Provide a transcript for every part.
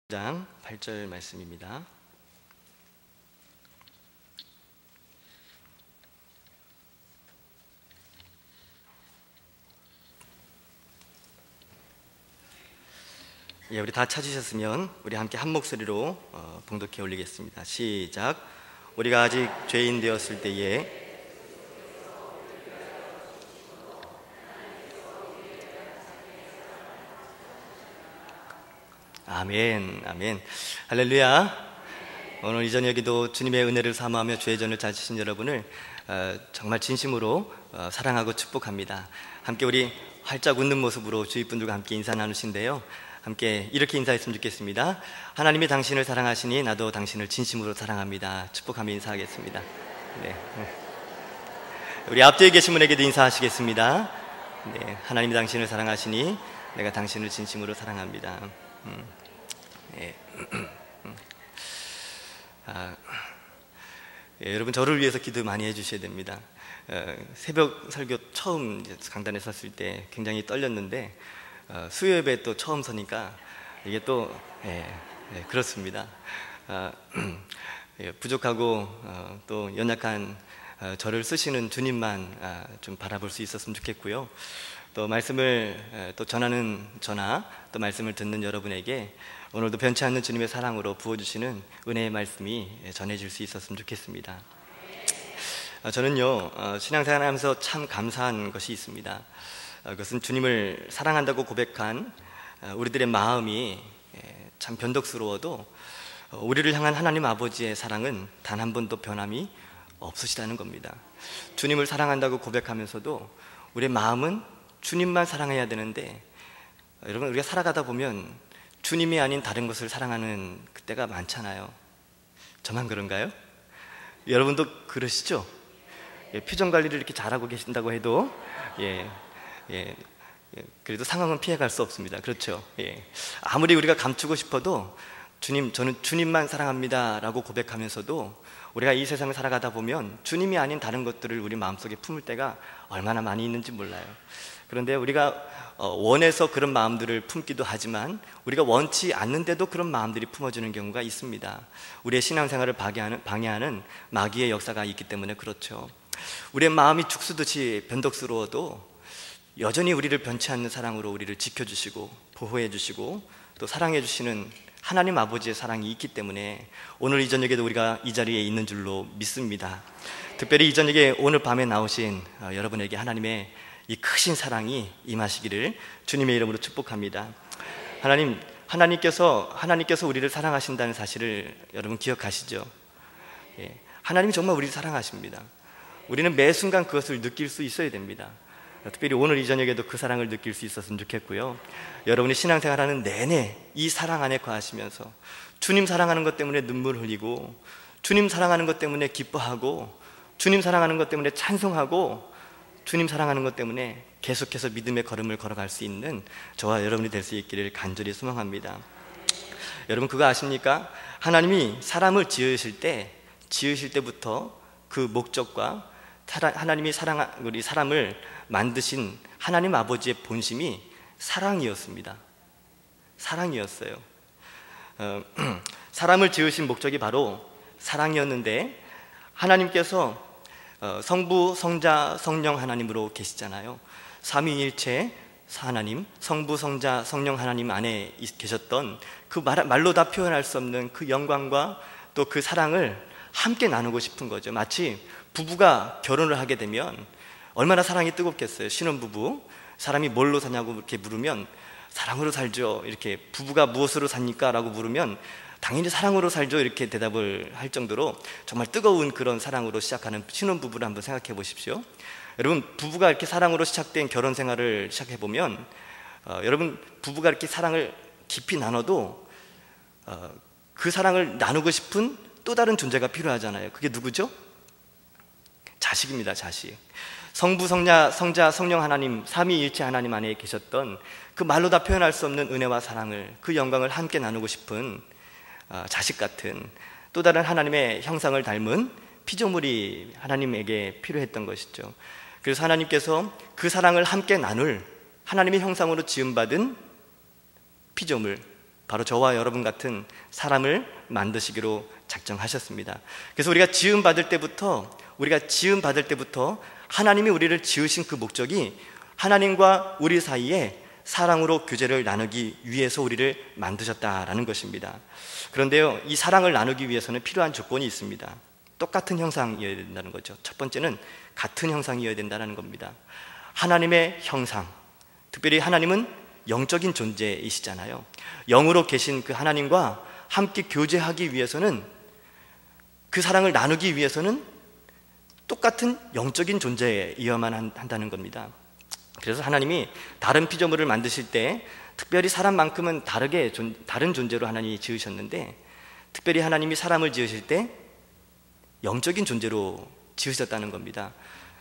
장 8절 말씀입니다. 우리 다 찾으셨으면 우리 함께 한 목소리로 봉독해 올리겠습니다. 시작. 우리가 아직 죄인 되었을 때에 아멘, 아멘, 할렐루야. 오늘 이 저녁에도 주님의 은혜를 사모하며 죄전을 찾으신 여러분을 정말 진심으로 사랑하고 축복합니다. 함께 우리 활짝 웃는 모습으로 주위 분들과 함께 인사 나누신데요, 함께 이렇게 인사했으면 좋겠습니다. 하나님이 당신을 사랑하시니 나도 당신을 진심으로 사랑합니다. 축복하며 인사하겠습니다. 네. 우리 앞뒤에 계신 분에게도 인사하시겠습니다. 네. 하나님이 당신을 사랑하시니 내가 당신을 진심으로 사랑합니다. 예. 여러분, 저를 위해서 기도 많이 해주셔야 됩니다. 새벽 설교 처음 강단에 섰을 때 굉장히 떨렸는데 수요 예배 또 처음 서니까 이게 또 그렇습니다. 부족하고 또 연약한 저를 쓰시는 주님만 좀 바라볼 수 있었으면 좋겠고요. 또 말씀을 또 전하는 저나 또 말씀을 듣는 여러분에게 오늘도 변치 않는 주님의 사랑으로 부어주시는 은혜의 말씀이 전해질 수 있었으면 좋겠습니다. 저는요, 신앙생활 하면서 참 감사한 것이 있습니다. 그것은 주님을 사랑한다고 고백한 우리들의 마음이 참 변덕스러워도 우리를 향한 하나님 아버지의 사랑은 단 한 번도 변함이 없으시다는 겁니다. 주님을 사랑한다고 고백하면서도 우리의 마음은 주님만 사랑해야 되는데, 여러분, 우리가 살아가다 보면 주님이 아닌 다른 것을 사랑하는 그때가 많잖아요. 저만 그런가요? 여러분도 그러시죠? 표정 관리를 이렇게 잘하고 계신다고 해도 그래도 상황은 피해갈 수 없습니다. 그렇죠? 아무리 우리가 감추고 싶어도 주님, 저는 주님만 사랑합니다 라고 고백하면서도 우리가 이 세상을 살아가다 보면 주님이 아닌 다른 것들을 우리 마음속에 품을 때가 얼마나 많이 있는지 몰라요. 그런데 우리가 원해서 그런 마음들을 품기도 하지만 우리가 원치 않는데도 그런 마음들이 품어지는 경우가 있습니다. 우리의 신앙생활을 방해하는 마귀의 역사가 있기 때문에 그렇죠. 우리의 마음이 죽쓰듯이 변덕스러워도 여전히 우리를 변치 않는 사랑으로 우리를 지켜주시고 보호해주시고 또 사랑해주시는 하나님 아버지의 사랑이 있기 때문에 오늘 이 저녁에도 우리가 이 자리에 있는 줄로 믿습니다. 특별히 이 저녁에 오늘 밤에 나오신 여러분에게 하나님의 이 크신 사랑이 임하시기를 주님의 이름으로 축복합니다. 하나님께서 우리를 사랑하신다는 사실을 여러분 기억하시죠? 하나님이 정말 우리를 사랑하십니다. 우리는 매 순간 그것을 느낄 수 있어야 됩니다. 특별히 오늘 이 저녁에도 그 사랑을 느낄 수 있었으면 좋겠고요. 여러분이 신앙생활하는 내내 이 사랑 안에 거하시면서 주님 사랑하는 것 때문에 눈물 흘리고, 주님 사랑하는 것 때문에 기뻐하고, 주님 사랑하는 것 때문에 찬송하고, 주님 사랑하는 것 때문에 계속해서 믿음의 걸음을 걸어갈 수 있는 저와 여러분이 될 수 있기를 간절히 소망합니다. 여러분, 그거 아십니까? 하나님이 사람을 지으실 때부터 그 목적과 하나님이 우리 사람을 만드신 하나님 아버지의 본심이 사랑이었습니다. 사랑이었어요. 사람을 지으신 목적이 바로 사랑이었는데, 하나님께서 성부, 성자, 성령 하나님으로 계시잖아요. 삼위일체 하나님, 성부, 성자, 성령 하나님 안에 계셨던 그 말로 다 표현할 수 없는 그 영광과 또 그 사랑을 함께 나누고 싶은 거죠. 마치 부부가 결혼을 하게 되면 얼마나 사랑이 뜨겁겠어요. 신혼부부, 사람이 뭘로 사냐고 이렇게 물으면 사랑으로 살죠. 이렇게 부부가 무엇으로 삽니까? 라고 물으면 당연히 사랑으로 살죠. 이렇게 대답을 할 정도로 정말 뜨거운 그런 사랑으로 시작하는 신혼부부를 한번 생각해 보십시오. 여러분, 부부가 이렇게 사랑으로 시작된 결혼 생활을 시작해 보면 여러분, 부부가 이렇게 사랑을 깊이 나눠도 그 사랑을 나누고 싶은 또 다른 존재가 필요하잖아요. 그게 누구죠? 자식입니다. 자식. 성부, 성자, 성령 하나님, 삼위일체 하나님 안에 계셨던 그 말로 다 표현할 수 없는 은혜와 사랑을, 그 영광을 함께 나누고 싶은 자식 같은 또 다른 하나님의 형상을 닮은 피조물이 하나님에게 필요했던 것이죠. 그래서 하나님께서 그 사랑을 함께 나눌 하나님의 형상으로 지음받은 피조물, 바로 저와 여러분 같은 사람을 만드시기로 작정하셨습니다. 그래서 우리가 지음 받을 때부터 하나님이 우리를 지으신 그 목적이 하나님과 우리 사이에 사랑으로 교제를 나누기 위해서 우리를 만드셨다라는 것입니다. 그런데요, 이 사랑을 나누기 위해서는 필요한 조건이 있습니다. 똑같은 형상이어야 된다는 거죠. 첫 번째는 같은 형상이어야 된다는 겁니다. 하나님의 형상, 특별히 하나님은 영적인 존재이시잖아요. 영으로 계신 그 하나님과 함께 교제하기 위해서는, 그 사랑을 나누기 위해서는 똑같은 영적인 존재이어야만 한다는 겁니다. 그래서 하나님이 다른 피조물을 만드실 때 특별히 사람만큼은 다른 존재로 하나님이 지으셨는데, 특별히 하나님이 사람을 지으실 때 영적인 존재로 지으셨다는 겁니다.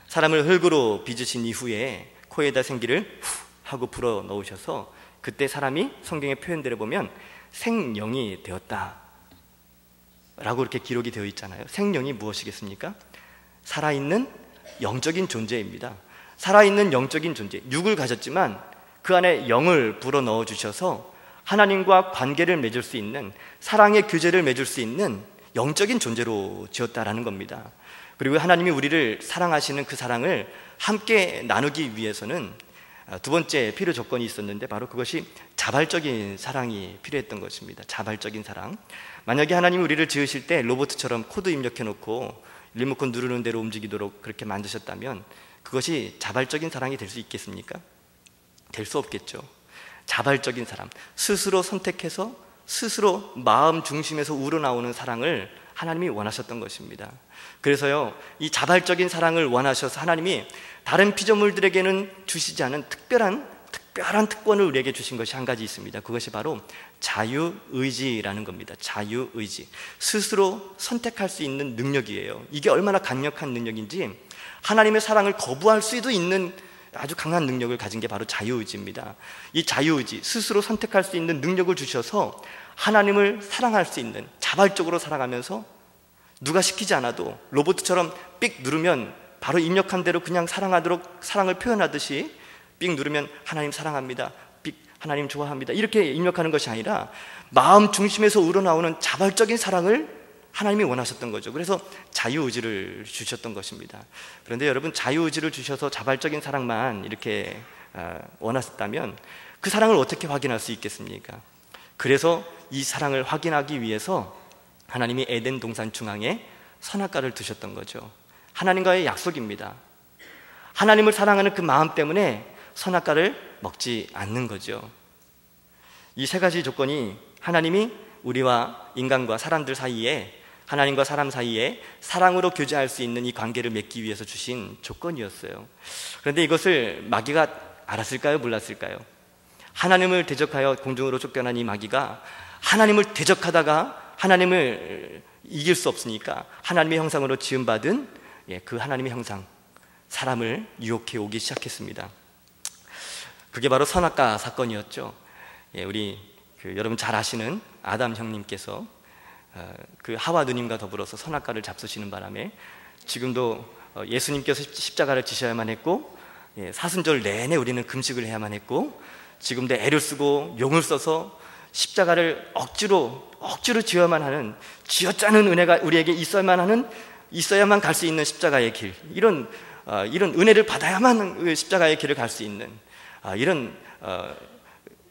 사람을 흙으로 빚으신 이후에 코에다 생기를 후 하고 불어 넣으셔서 그때 사람이 성경의 표현대로 보면 생명이 되었다 라고 이렇게 기록이 되어 있잖아요. 생명이 무엇이겠습니까? 살아있는 영적인 존재입니다. 살아있는 영적인 존재, 육을 가졌지만 그 안에 영을 불어 넣어 주셔서 하나님과 관계를 맺을 수 있는, 사랑의 교제를 맺을 수 있는 영적인 존재로 지었다라는 겁니다. 그리고 하나님이 우리를 사랑하시는 그 사랑을 함께 나누기 위해서는 두 번째 필요 조건이 있었는데, 바로 그것이 자발적인 사랑이 필요했던 것입니다. 자발적인 사랑. 만약에 하나님이 우리를 지으실 때 로봇처럼 코드 입력해 놓고 리모컨 누르는 대로 움직이도록 그렇게 만드셨다면 그것이 자발적인 사랑이 될 수 있겠습니까? 될 수 없겠죠. 자발적인 사람, 스스로 선택해서 스스로 마음 중심에서 우러나오는 사랑을 하나님이 원하셨던 것입니다. 그래서요, 이 자발적인 사랑을 원하셔서 하나님이 다른 피조물들에게는 주시지 않은 특별한 특권을 우리에게 주신 것이 한 가지 있습니다. 그것이 바로 자유의지라는 겁니다. 자유의지, 스스로 선택할 수 있는 능력이에요. 이게 얼마나 강력한 능력인지, 하나님의 사랑을 거부할 수도 있는 아주 강한 능력을 가진 게 바로 자유의지입니다. 이 자유의지, 스스로 선택할 수 있는 능력을 주셔서 하나님을 사랑할 수 있는, 자발적으로 살아가면서 누가 시키지 않아도 로봇처럼 삑 누르면 바로 입력한 대로 그냥 사랑하도록, 사랑을 표현하듯이 삑 누르면 하나님 사랑합니다, 삑 하나님 좋아합니다, 이렇게 입력하는 것이 아니라 마음 중심에서 우러나오는 자발적인 사랑을 하나님이 원하셨던 거죠. 그래서 자유의지를 주셨던 것입니다. 그런데 여러분, 자유의지를 주셔서 자발적인 사랑만 이렇게 원하셨다면 그 사랑을 어떻게 확인할 수 있겠습니까? 그래서 이 사랑을 확인하기 위해서 하나님이 에덴 동산 중앙에 선악과를 두셨던 거죠. 하나님과의 약속입니다. 하나님을 사랑하는 그 마음 때문에 선악과를 먹지 않는 거죠. 이 세 가지 조건이 하나님이 우리와 인간과 사람들 사이에, 하나님과 사람 사이에 사랑으로 교제할 수 있는 이 관계를 맺기 위해서 주신 조건이었어요. 그런데 이것을 마귀가 알았을까요? 몰랐을까요? 하나님을 대적하여 공중으로 쫓겨난 이 마귀가 하나님을 대적하다가 하나님을 이길 수 없으니까 하나님의 형상으로 지음받은 그 하나님의 형상, 사람을 유혹해 오기 시작했습니다. 그게 바로 선악과 사건이었죠. 우리 여러분 잘 아시는 아담 형님께서 그 하와 누님과 더불어서 선악과를 잡수시는 바람에 지금도 예수님께서 십자가를 지셔야만 했고, 사순절 내내 우리는 금식을 해야만 했고, 지금도 애를 쓰고 용을 써서 십자가를 억지로 지어야만 하는, 쥐어짜는 은혜가 우리에게 있어야만 갈 수 있는 십자가의 길, 이런 은혜를 받아야만 십자가의 길을 갈 수 있는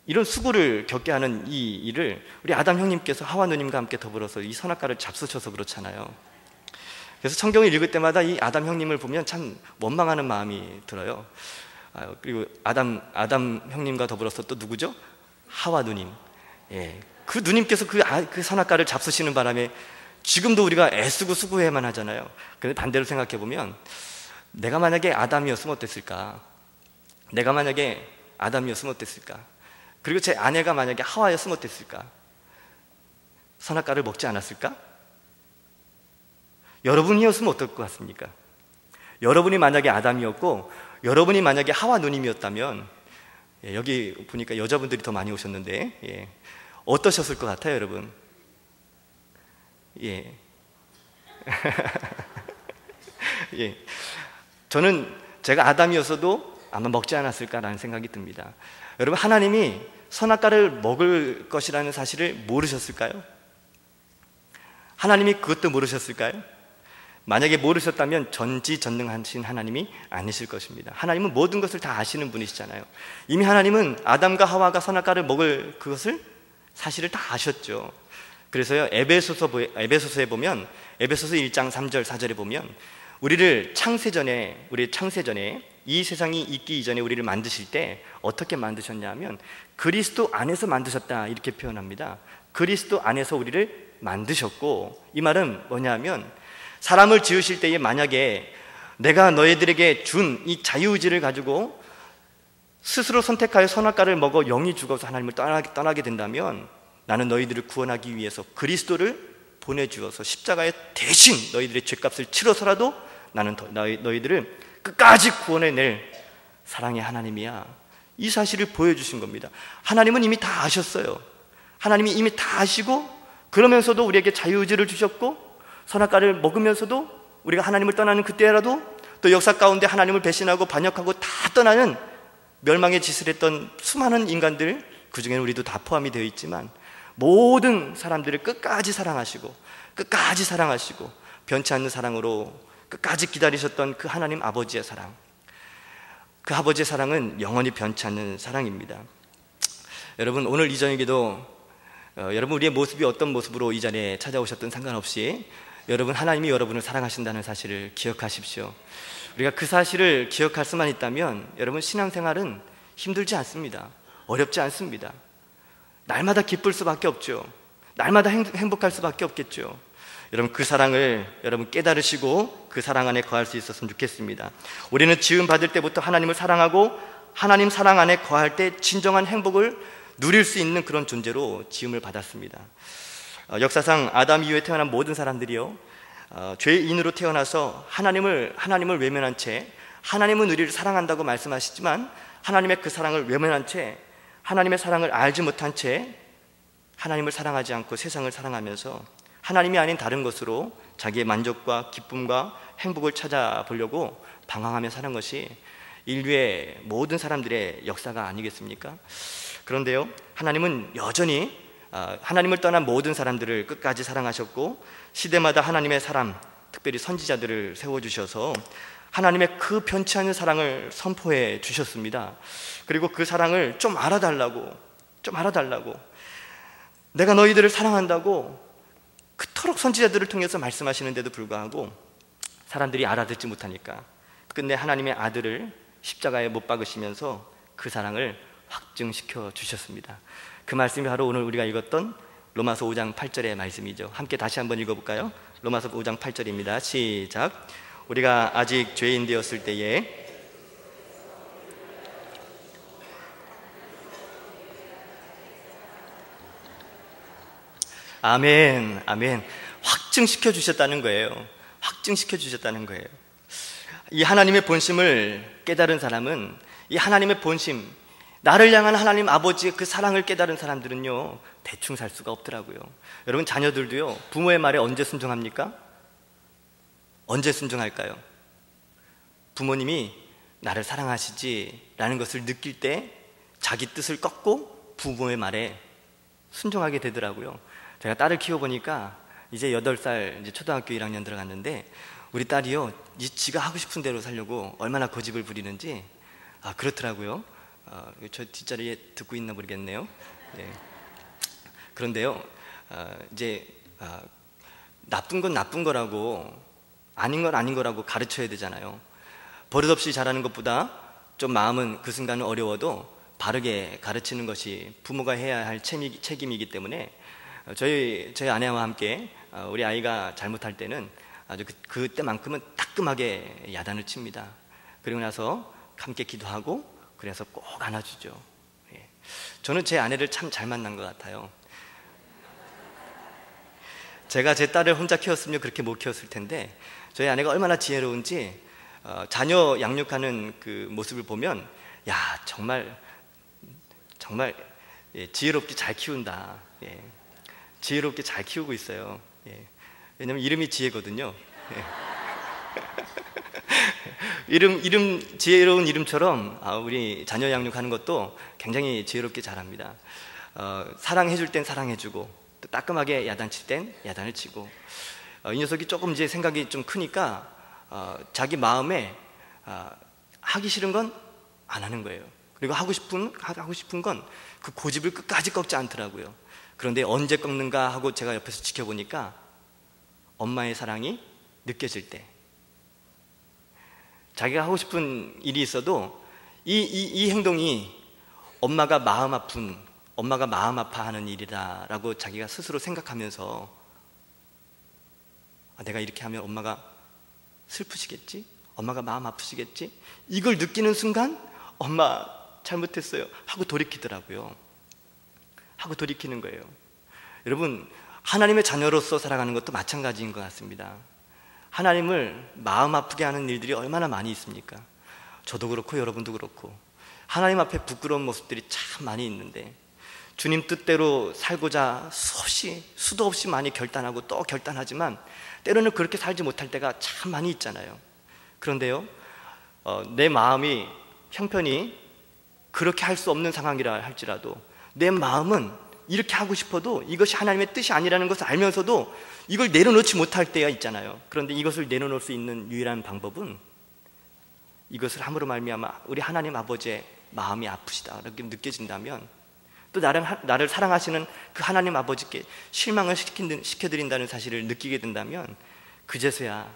이런 수고를 겪게 하는 이 일을 우리 아담 형님께서 하와 누님과 함께 더불어서 이 선악과를 잡수셔서 그렇잖아요. 그래서 성경을 읽을 때마다 이 아담 형님을 보면 참 원망하는 마음이 들어요. 그리고 아담 형님과 더불어서 또 누구죠? 하와 누님. 그 누님께서 그 선악과를 잡수시는 바람에 지금도 우리가 애쓰고 수고해야만 하잖아요. 그런데 반대로 생각해 보면, 내가 만약에 아담이었으면 어땠을까? 내가 만약에 아담이었으면 어땠을까? 그리고 제 아내가 만약에 하와였으면 어땠을까? 선악과를 먹지 않았을까? 여러분이었으면 어떨 것 같습니까? 여러분이 만약에 아담이었고 여러분이 만약에 하와 누님이었다면, 여기 보니까 여자분들이 더 많이 오셨는데, 어떠셨을 것 같아요, 여러분? 저는 제가 아담이었어도 아마 먹지 않았을까라는 생각이 듭니다. 여러분, 하나님이 선악과를 먹을 것이라는 사실을 모르셨을까요? 하나님이 그것도 모르셨을까요? 만약에 모르셨다면 전지전능하신 하나님이 아니실 것입니다. 하나님은 모든 것을 다 아시는 분이시잖아요. 이미 하나님은 아담과 하와가 선악과를 먹을 그것을 사실을 다 아셨죠. 그래서요, 에베소서에 보면, 에베소서 1장 3절 4절에 보면 우리 창세전에 이 세상이 있기 이전에 우리를 만드실 때 어떻게 만드셨냐면 그리스도 안에서 만드셨다, 이렇게 표현합니다. 그리스도 안에서 우리를 만드셨고, 이 말은 뭐냐면 사람을 지으실 때에 만약에 내가 너희들에게 준 이 자유의지를 가지고 스스로 선택하여 선악과를 먹어 영이 죽어서 하나님을 떠나게 된다면 나는 너희들을 구원하기 위해서 그리스도를 보내주어서 십자가에 대신 너희들의 죄값을 치러서라도 나는 너희들을 끝까지 구원해낼 사랑의 하나님이야, 이 사실을 보여주신 겁니다. 하나님은 이미 다 아셨어요. 하나님이 이미 다 아시고, 그러면서도 우리에게 자유의지를 주셨고, 선악과를 먹으면서도 우리가 하나님을 떠나는 그때라도 또 역사 가운데 하나님을 배신하고 반역하고 다 떠나는 멸망의 짓을 했던 수많은 인간들, 그 중에는 우리도 다 포함이 되어 있지만 모든 사람들을 끝까지 사랑하시고 변치 않는 사랑으로 끝까지 기다리셨던 그 하나님 아버지의 사랑, 그 아버지의 사랑은 영원히 변치 않는 사랑입니다. 여러분, 오늘 이 저녁에도 여러분 우리의 모습이 어떤 모습으로 이 자리에 찾아오셨든 상관없이 여러분, 하나님이 여러분을 사랑하신다는 사실을 기억하십시오. 우리가 그 사실을 기억할 수만 있다면 여러분, 신앙생활은 힘들지 않습니다. 어렵지 않습니다. 날마다 기쁠 수밖에 없죠. 날마다 행복할 수밖에 없겠죠. 여러분, 그 사랑을 여러분 깨달으시고 그 사랑 안에 거할 수 있었으면 좋겠습니다. 우리는 지음 받을 때부터 하나님을 사랑하고 하나님 사랑 안에 거할 때 진정한 행복을 누릴 수 있는 그런 존재로 지음을 받았습니다. 역사상 아담 이후에 태어난 모든 사람들이요, 죄인으로 태어나서 하나님을 외면한 채, 하나님은 우리를 사랑한다고 말씀하시지만 하나님의 그 사랑을 외면한 채, 하나님의 사랑을 알지 못한 채 하나님을 사랑하지 않고 세상을 사랑하면서 하나님이 아닌 다른 것으로 자기의 만족과 기쁨과 행복을 찾아보려고 방황하며 사는 것이 인류의 모든 사람들의 역사가 아니겠습니까? 그런데요, 하나님은 여전히 하나님을 떠난 모든 사람들을 끝까지 사랑하셨고, 시대마다 하나님의 사람, 특별히 선지자들을 세워주셔서 하나님의 그 변치 않는 사랑을 선포해 주셨습니다. 그리고 그 사랑을 좀 알아달라고 내가 너희들을 사랑한다고 그토록 선지자들을 통해서 말씀하시는데도 불구하고 사람들이 알아듣지 못하니까 끝내 하나님의 아들을 십자가에 못 박으시면서 그 사랑을 확증시켜 주셨습니다. 그 말씀이 바로 오늘 우리가 읽었던 로마서 5장 8절의 말씀이죠. 함께 다시 한번 읽어볼까요? 로마서 5장 8절입니다. 시작. 우리가 아직 죄인 되었을 때에 아멘, 아멘. 확증시켜 주셨다는 거예요. 확증시켜 주셨다는 거예요. 이 하나님의 본심을 깨달은 사람은, 이 하나님의 본심, 나를 향한 하나님 아버지의 그 사랑을 깨달은 사람들은요, 대충 살 수가 없더라고요. 여러분, 자녀들도요, 부모의 말에 언제 순종합니까? 언제 순종할까요? 부모님이 나를 사랑하시지 라는 것을 느낄 때 자기 뜻을 꺾고 부모의 말에 순종하게 되더라고요. 제가 딸을 키워보니까 이제 8살, 이제 초등학교 1학년 들어갔는데 우리 딸이요, 지가 하고 싶은 대로 살려고 얼마나 고집을 부리는지 그렇더라고요. 저 뒷자리에 듣고 있나 모르겠네요. 네. 그런데요, 이제 나쁜 건 나쁜 거라고, 아닌 건 아닌 거라고 가르쳐야 되잖아요. 버릇없이 자라는 것보다 좀 마음은 그 순간은 어려워도 바르게 가르치는 것이 부모가 해야 할 책임이기 때문에 저희 아내와 함께 우리 아이가 잘못할 때는 아주 그때만큼은 따끔하게 야단을 칩니다. 그리고 나서 함께 기도하고 그래서 꼭 안아주죠. 예. 저는 제 아내를 참 잘 만난 것 같아요. 제가 제 딸을 혼자 키웠으면 그렇게 못 키웠을 텐데 저희 아내가 얼마나 지혜로운지 자녀 양육하는 그 모습을 보면 정말 지혜롭게 잘 키운다. 예. 지혜롭게 잘 키우고 있어요. 예. 왜냐면 이름이 지혜거든요. 예. 지혜로운 이름처럼 우리 자녀 양육하는 것도 굉장히 지혜롭게 잘합니다. 사랑해줄 땐 사랑해주고, 또 따끔하게 야단칠 땐 야단을 치고. 이 녀석이 조금 이제 생각이 좀 크니까 자기 마음에 하기 싫은 건 안 하는 거예요. 그리고 하고 싶은 건 그 고집을 끝까지 꺾지 않더라고요. 그런데 언제 꺾는가 하고 제가 옆에서 지켜보니까 엄마의 사랑이 느껴질 때, 자기가 하고 싶은 일이 있어도 이 행동이 엄마가 마음 아파하는 일이다라고 자기가 스스로 생각하면서 내가 이렇게 하면 엄마가 슬프시겠지? 엄마가 마음 아프시겠지? 이걸 느끼는 순간 엄마 잘못했어요 하고 돌이키더라고요. 하고 돌이키는 거예요. 여러분, 하나님의 자녀로서 살아가는 것도 마찬가지인 것 같습니다. 하나님을 마음 아프게 하는 일들이 얼마나 많이 있습니까? 저도 그렇고 여러분도 그렇고 하나님 앞에 부끄러운 모습들이 참 많이 있는데, 주님 뜻대로 살고자 수도 없이 많이 결단하고 또 결단하지만 때로는 그렇게 살지 못할 때가 참 많이 있잖아요. 그런데요, 내 마음이 형편이 그렇게 할 수 없는 상황이라 할지라도 내 마음은 이렇게 하고 싶어도 이것이 하나님의 뜻이 아니라는 것을 알면서도 이걸 내려놓지 못할 때가 있잖아요. 그런데 이것을 내려놓을 수 있는 유일한 방법은 이것을 함으로 말미암아 우리 하나님 아버지의 마음이 아프시다 이렇게 느껴진다면, 또 나를 사랑하시는 그 하나님 아버지께 실망을 시켜드린다는 사실을 느끼게 된다면, 그제서야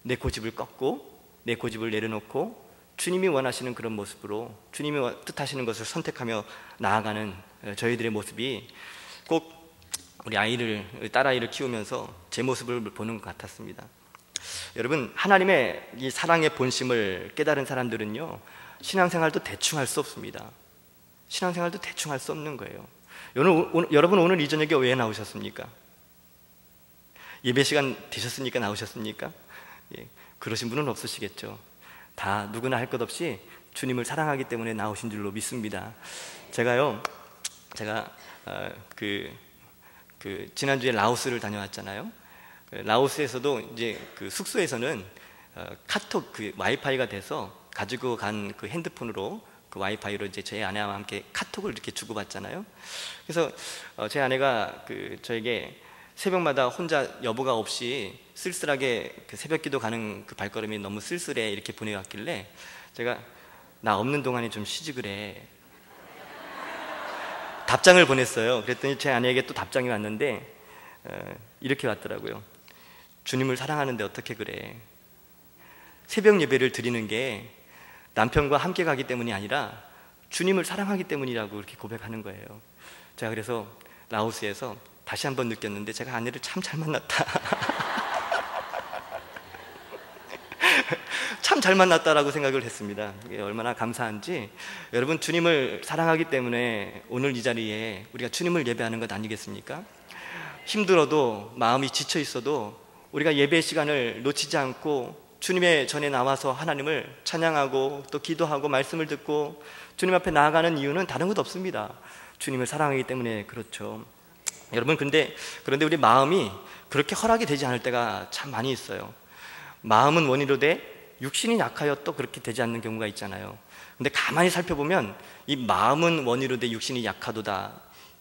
내 고집을 꺾고 내 고집을 내려놓고 주님이 원하시는 그런 모습으로, 주님이 뜻하시는 것을 선택하며 나아가는 저희들의 모습이 꼭 우리 딸아이를 키우면서 제 모습을 보는 것 같았습니다. 여러분, 하나님의 이 사랑의 본심을 깨달은 사람들은요, 신앙생활도 대충 할 수 없습니다. 신앙생활도 대충 할 수 없는 거예요. 여러분, 오늘 이 저녁에 왜 나오셨습니까? 예배 시간 되셨으니까 나오셨습니까? 예, 그러신 분은 없으시겠죠. 다 누구나 할 것 없이 주님을 사랑하기 때문에 나오신 줄로 믿습니다. 제가 지난주에 라오스를 다녀왔잖아요. 라오스에서도 이제 그 숙소에서는 카톡 와이파이가 돼서 가지고 간 그 핸드폰으로 그 와이파이로 이제 제 아내와 함께 카톡을 이렇게 주고받잖아요. 그래서 제 아내가 저에게 새벽마다 혼자 여보가 없이 쓸쓸하게 새벽기도 가는 그 발걸음이 너무 쓸쓸해 이렇게 보내왔길래, 제가 나 없는 동안에 좀 쉬지 그래 답장을 보냈어요. 그랬더니 제 아내에게 또 답장이 왔는데 이렇게 왔더라고요. 주님을 사랑하는데 어떻게 그래? 새벽 예배를 드리는 게 남편과 함께 가기 때문이 아니라 주님을 사랑하기 때문이라고 이렇게 고백하는 거예요. 제가 그래서 라오스에서 다시 한번 느꼈는데, 제가 아내를 참 잘 만났다 참 잘 만났다라고 생각을 했습니다. 이게 얼마나 감사한지. 여러분, 주님을 사랑하기 때문에 오늘 이 자리에 우리가 주님을 예배하는 것 아니겠습니까? 힘들어도, 마음이 지쳐 있어도 우리가 예배 시간을 놓치지 않고 주님의 전에 나와서 하나님을 찬양하고 또 기도하고 말씀을 듣고 주님 앞에 나아가는 이유는 다른 것 없습니다. 주님을 사랑하기 때문에 그렇죠. 여러분, 그런데 우리 마음이 그렇게 허락이 되지 않을 때가 참 많이 있어요. 마음은 원이로되 육신이 약하여 또 그렇게 되지 않는 경우가 있잖아요. 근데 가만히 살펴보면 이 마음은 원이로되 육신이 약하도다,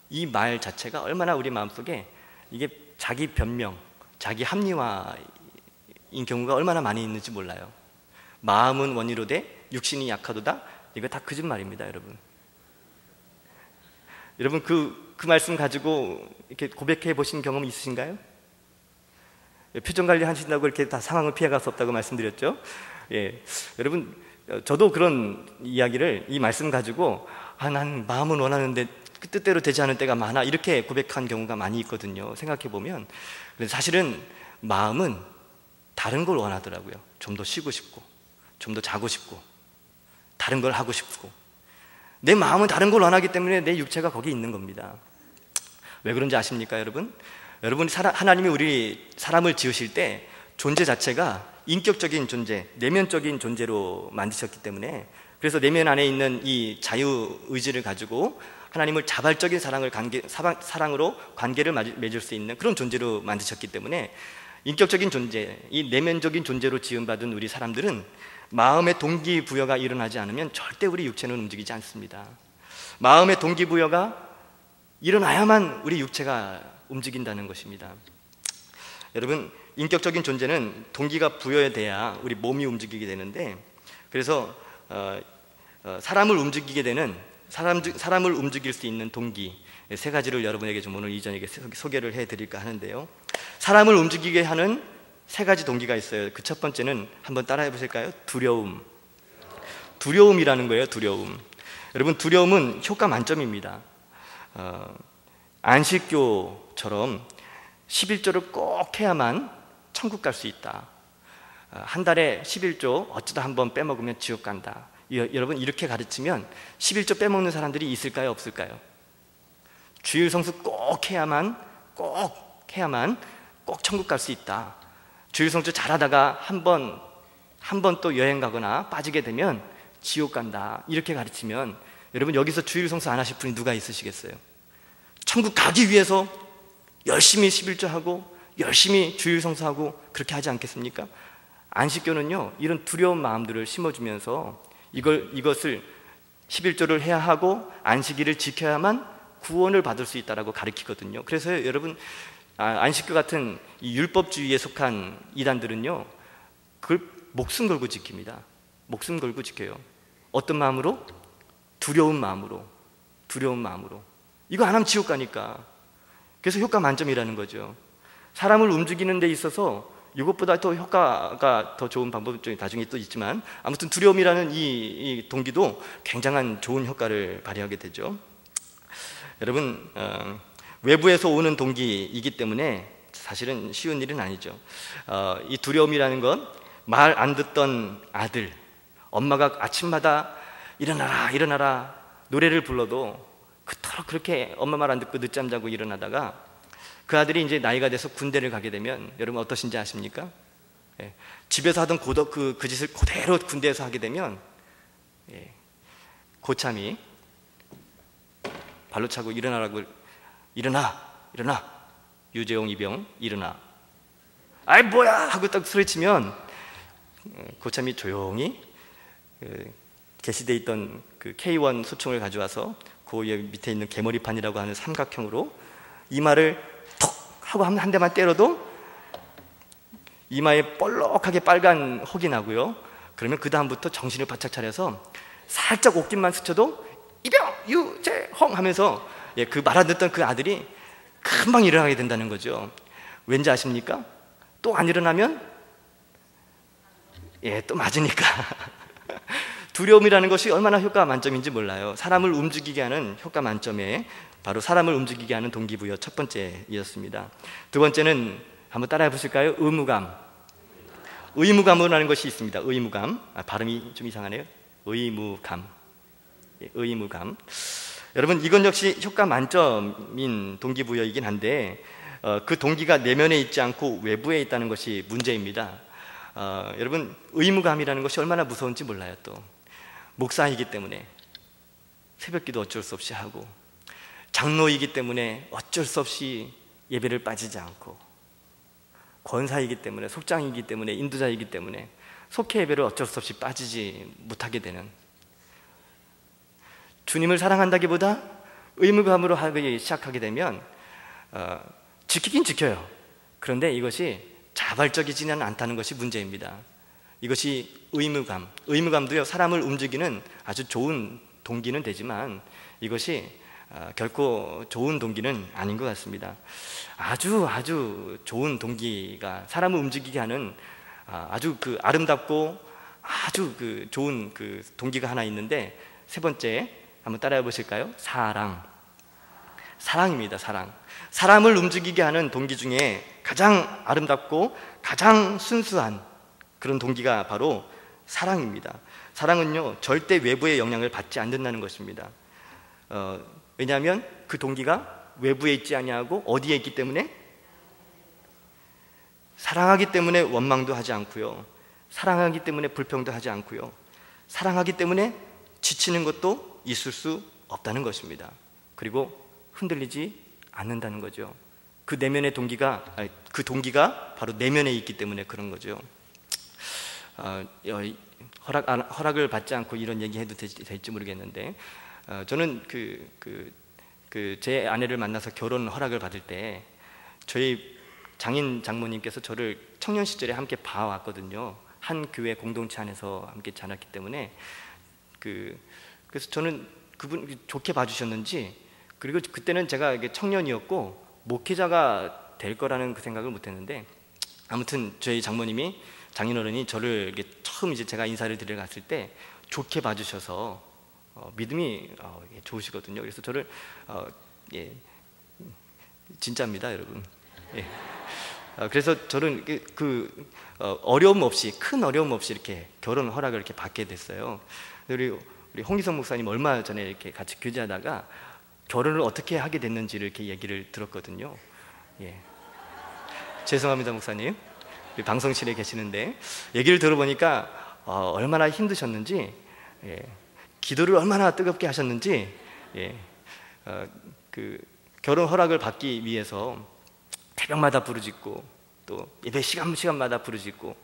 이 말 자체가 얼마나 우리 마음속에 이게 자기 변명, 자기 합리화인 경우가 얼마나 많이 있는지 몰라요. 마음은 원이로되 육신이 약하도다, 이거 다 거짓말입니다. 여러분 그 말씀 가지고 이렇게 고백해 보신 경험 있으신가요? 표정 관리 하신다고 이렇게 다 상황을 피해갈 수 없다고 말씀드렸죠. 예, 여러분, 저도 그런 이야기를, 이 말씀 가지고 난 마음은 원하는데 그 뜻대로 되지 않을 때가 많아, 이렇게 고백한 경우가 많이 있거든요. 생각해 보면. 사실은 마음은 다른 걸 원하더라고요. 좀 더 쉬고 싶고, 좀 더 자고 싶고, 다른 걸 하고 싶고. 내 마음은 다른 걸 원하기 때문에 내 육체가 거기 있는 겁니다. 왜 그런지 아십니까, 여러분? 하나님이 우리 사람을 지으실 때 존재 자체가 인격적인 존재, 내면적인 존재로 만드셨기 때문에, 그래서 내면 안에 있는 이 자유의지를 가지고 하나님을 자발적인 사랑으로 관계를 맺을 수 있는 그런 존재로 만드셨기 때문에, 인격적인 존재, 이 내면적인 존재로 지음받은 우리 사람들은 마음의 동기부여가 일어나지 않으면 절대 우리 육체는 움직이지 않습니다. 마음의 동기부여가 일어나야만 우리 육체가 움직인다는 것입니다. 여러분, 인격적인 존재는 동기가 부여돼야 우리 몸이 움직이게 되는데, 그래서 사람을 움직이게 되는 사람을 움직일 수 있는 동기 세 가지를 여러분에게 좀 오늘 이전에 소개를 해드릴까 하는데요. 사람을 움직이게 하는 세 가지 동기가 있어요. 그 첫 번째는 한번 따라해 보실까요? 두려움. 두려움이라는 거예요. 두려움. 여러분, 두려움은 효과 만점입니다. 안식교처럼 11조를 꼭 해야만 천국 갈 수 있다. 한 달에 11조 어쩌다 한번 빼먹으면 지옥 간다. 여러분, 이렇게 가르치면 11조 빼먹는 사람들이 있을까요? 없을까요? 주일 성수 꼭 해야만 꼭 천국 갈 수 있다. 주일 성수 잘하다가 한 번 또 여행 가거나 빠지게 되면 지옥 간다. 이렇게 가르치면 여러분, 여기서 주일 성수 안 하실 분이 누가 있으시겠어요? 천국 가기 위해서 열심히 11조 하고 열심히 주일 성수하고 그렇게 하지 않겠습니까? 안식교는요, 이런 두려운 마음들을 심어주면서 이것을 11조를 해야 하고 안식일을 지켜야만 구원을 받을 수 있다라고 가르치거든요. 그래서 여러분, 안식교 같은 이 율법주의에 속한 이단들은요, 그걸 목숨 걸고 지킵니다. 목숨 걸고 지켜요. 어떤 마음으로? 두려운 마음으로. 이거 안 하면 지옥 가니까. 그래서 효과 만점이라는 거죠. 사람을 움직이는 데 있어서 이것보다 더 효과가 더 좋은 방법이 나중에 또 있지만, 아무튼 두려움이라는 이 동기도 굉장한 좋은 효과를 발휘하게 되죠. 여러분, 외부에서 오는 동기이기 때문에 사실은 쉬운 일은 아니죠. 이 두려움이라는 건 말 안 듣던 아들, 엄마가 아침마다 일어나라 노래를 불러도 그토록 그렇게 엄마 말 안 듣고 늦잠 자고 일어나다가 그 아들이 이제 나이가 돼서 군대를 가게 되면 여러분 어떠신지 아십니까? 집에서 하던 그 짓을 그대로 군대에서 하게 되면 고참이 발로 차고 일어나라고, 일어나 유재용 이병 일어나, 아이 뭐야 하고 딱 소리치면 고참이 조용히 게시되어 있던 그 K1 소총을 가져와서 그 밑에 있는 개머리판이라고 하는 삼각형으로 이마를 톡 하고 한 대만 때려도 이마에 볼록하게 빨간 혹이 나고요. 그러면 그 다음부터 정신을 바짝 차려서 살짝 옷깃만 스쳐도 이병 유재홍 하면서 그 말 안 듣던 그 아들이 금방 일어나게 된다는 거죠. 왠지 아십니까? 또 안 일어나면 또 맞으니까. 두려움이라는 것이 얼마나 효과 만점인지 몰라요. 사람을 움직이게 하는 효과 만점에 바로 사람을 움직이게 하는 동기부여 첫 번째이었습니다. 두 번째는 한번 따라해 보실까요? 의무감. 의무감이라는 것이 있습니다. 의무감. 발음이 좀 이상하네요. 의무감. 여러분, 이건 역시 효과 만점인 동기부여이긴 한데 그 동기가 내면에 있지 않고 외부에 있다는 것이 문제입니다. 여러분, 의무감이라는 것이 얼마나 무서운지 몰라요. 또 목사이기 때문에 새벽기도 어쩔 수 없이 하고, 장로이기 때문에 어쩔 수 없이 예배를 빠지지 않고, 권사이기 때문에, 속장이기 때문에, 인도자이기 때문에 속회 예배를 어쩔 수 없이 빠지지 못하게 되는, 주님을 사랑한다기보다 의무감으로 하기 시작하게 되면 지키긴 지켜요. 그런데 이것이 자발적이지는 않다는 것이 문제입니다. 이것이 의무감도요, 사람을 움직이는 아주 좋은 동기는 되지만 이것이 결코 좋은 동기는 아닌 것 같습니다. 아주 좋은 동기가 사람을 움직이게 하는 아주 그 아름답고 아주 그 좋은 그 동기가 하나 있는데, 세 번째 한번 따라해 보실까요? 사랑입니다. 사람을 움직이게 하는 동기 중에 가장 아름답고 가장 순수한 그런 동기가 바로 사랑입니다. 사랑은요, 절대 외부의 영향을 받지 않는다는 것입니다. 왜냐하면 그 동기가 외부에 있지 아니하고 어디에 있기 때문에, 사랑하기 때문에 원망도 하지 않고요, 사랑하기 때문에 불평도 하지 않고요, 사랑하기 때문에 지치는 것도 있을 수 없다는 것입니다. 그리고 흔들리지 않는다는 거죠. 그 내면의 동기가, 그 동기가 바로 내면에 있기 때문에 그런 거죠. 허락을 받지 않고 이런 얘기해도 될지 모르겠는데, 저는 제 아내를 만나서 결혼 허락을 받을 때 저희 장인 장모님께서 저를 청년 시절에 함께 봐왔거든요. 한 교회 공동체 안에서 함께 자랐기 때문에 그래서 저는 그분 좋게 봐주셨는지, 그리고 그때는 제가 이게 청년이었고 목회자가 될 거라는 그 생각을 못했는데, 아무튼 저희 장모님이, 장인어른이 저를 이렇게 처음 이제 제가 인사를 드리러 갔을 때 좋게 봐주셔서 믿음이 좋으시거든요. 그래서 저를 진짜입니다, 여러분. 예. 그래서 저는 어려움 없이, 큰 어려움 없이 이렇게 결혼 허락을 이렇게 받게 됐어요. 우리 홍기성 목사님 얼마 전에 이렇게 같이 교제하다가 결혼을 어떻게 하게 됐는지를 이렇게 얘기를 들었거든요. 예. 죄송합니다, 목사님. 우리 방송실에 계시는데 얘기를 들어보니까 얼마나 힘드셨는지, 기도를 얼마나 뜨겁게 하셨는지, 결혼 허락을 받기 위해서 새벽마다 부르짖고, 또 예배 시간마다 부르짖고,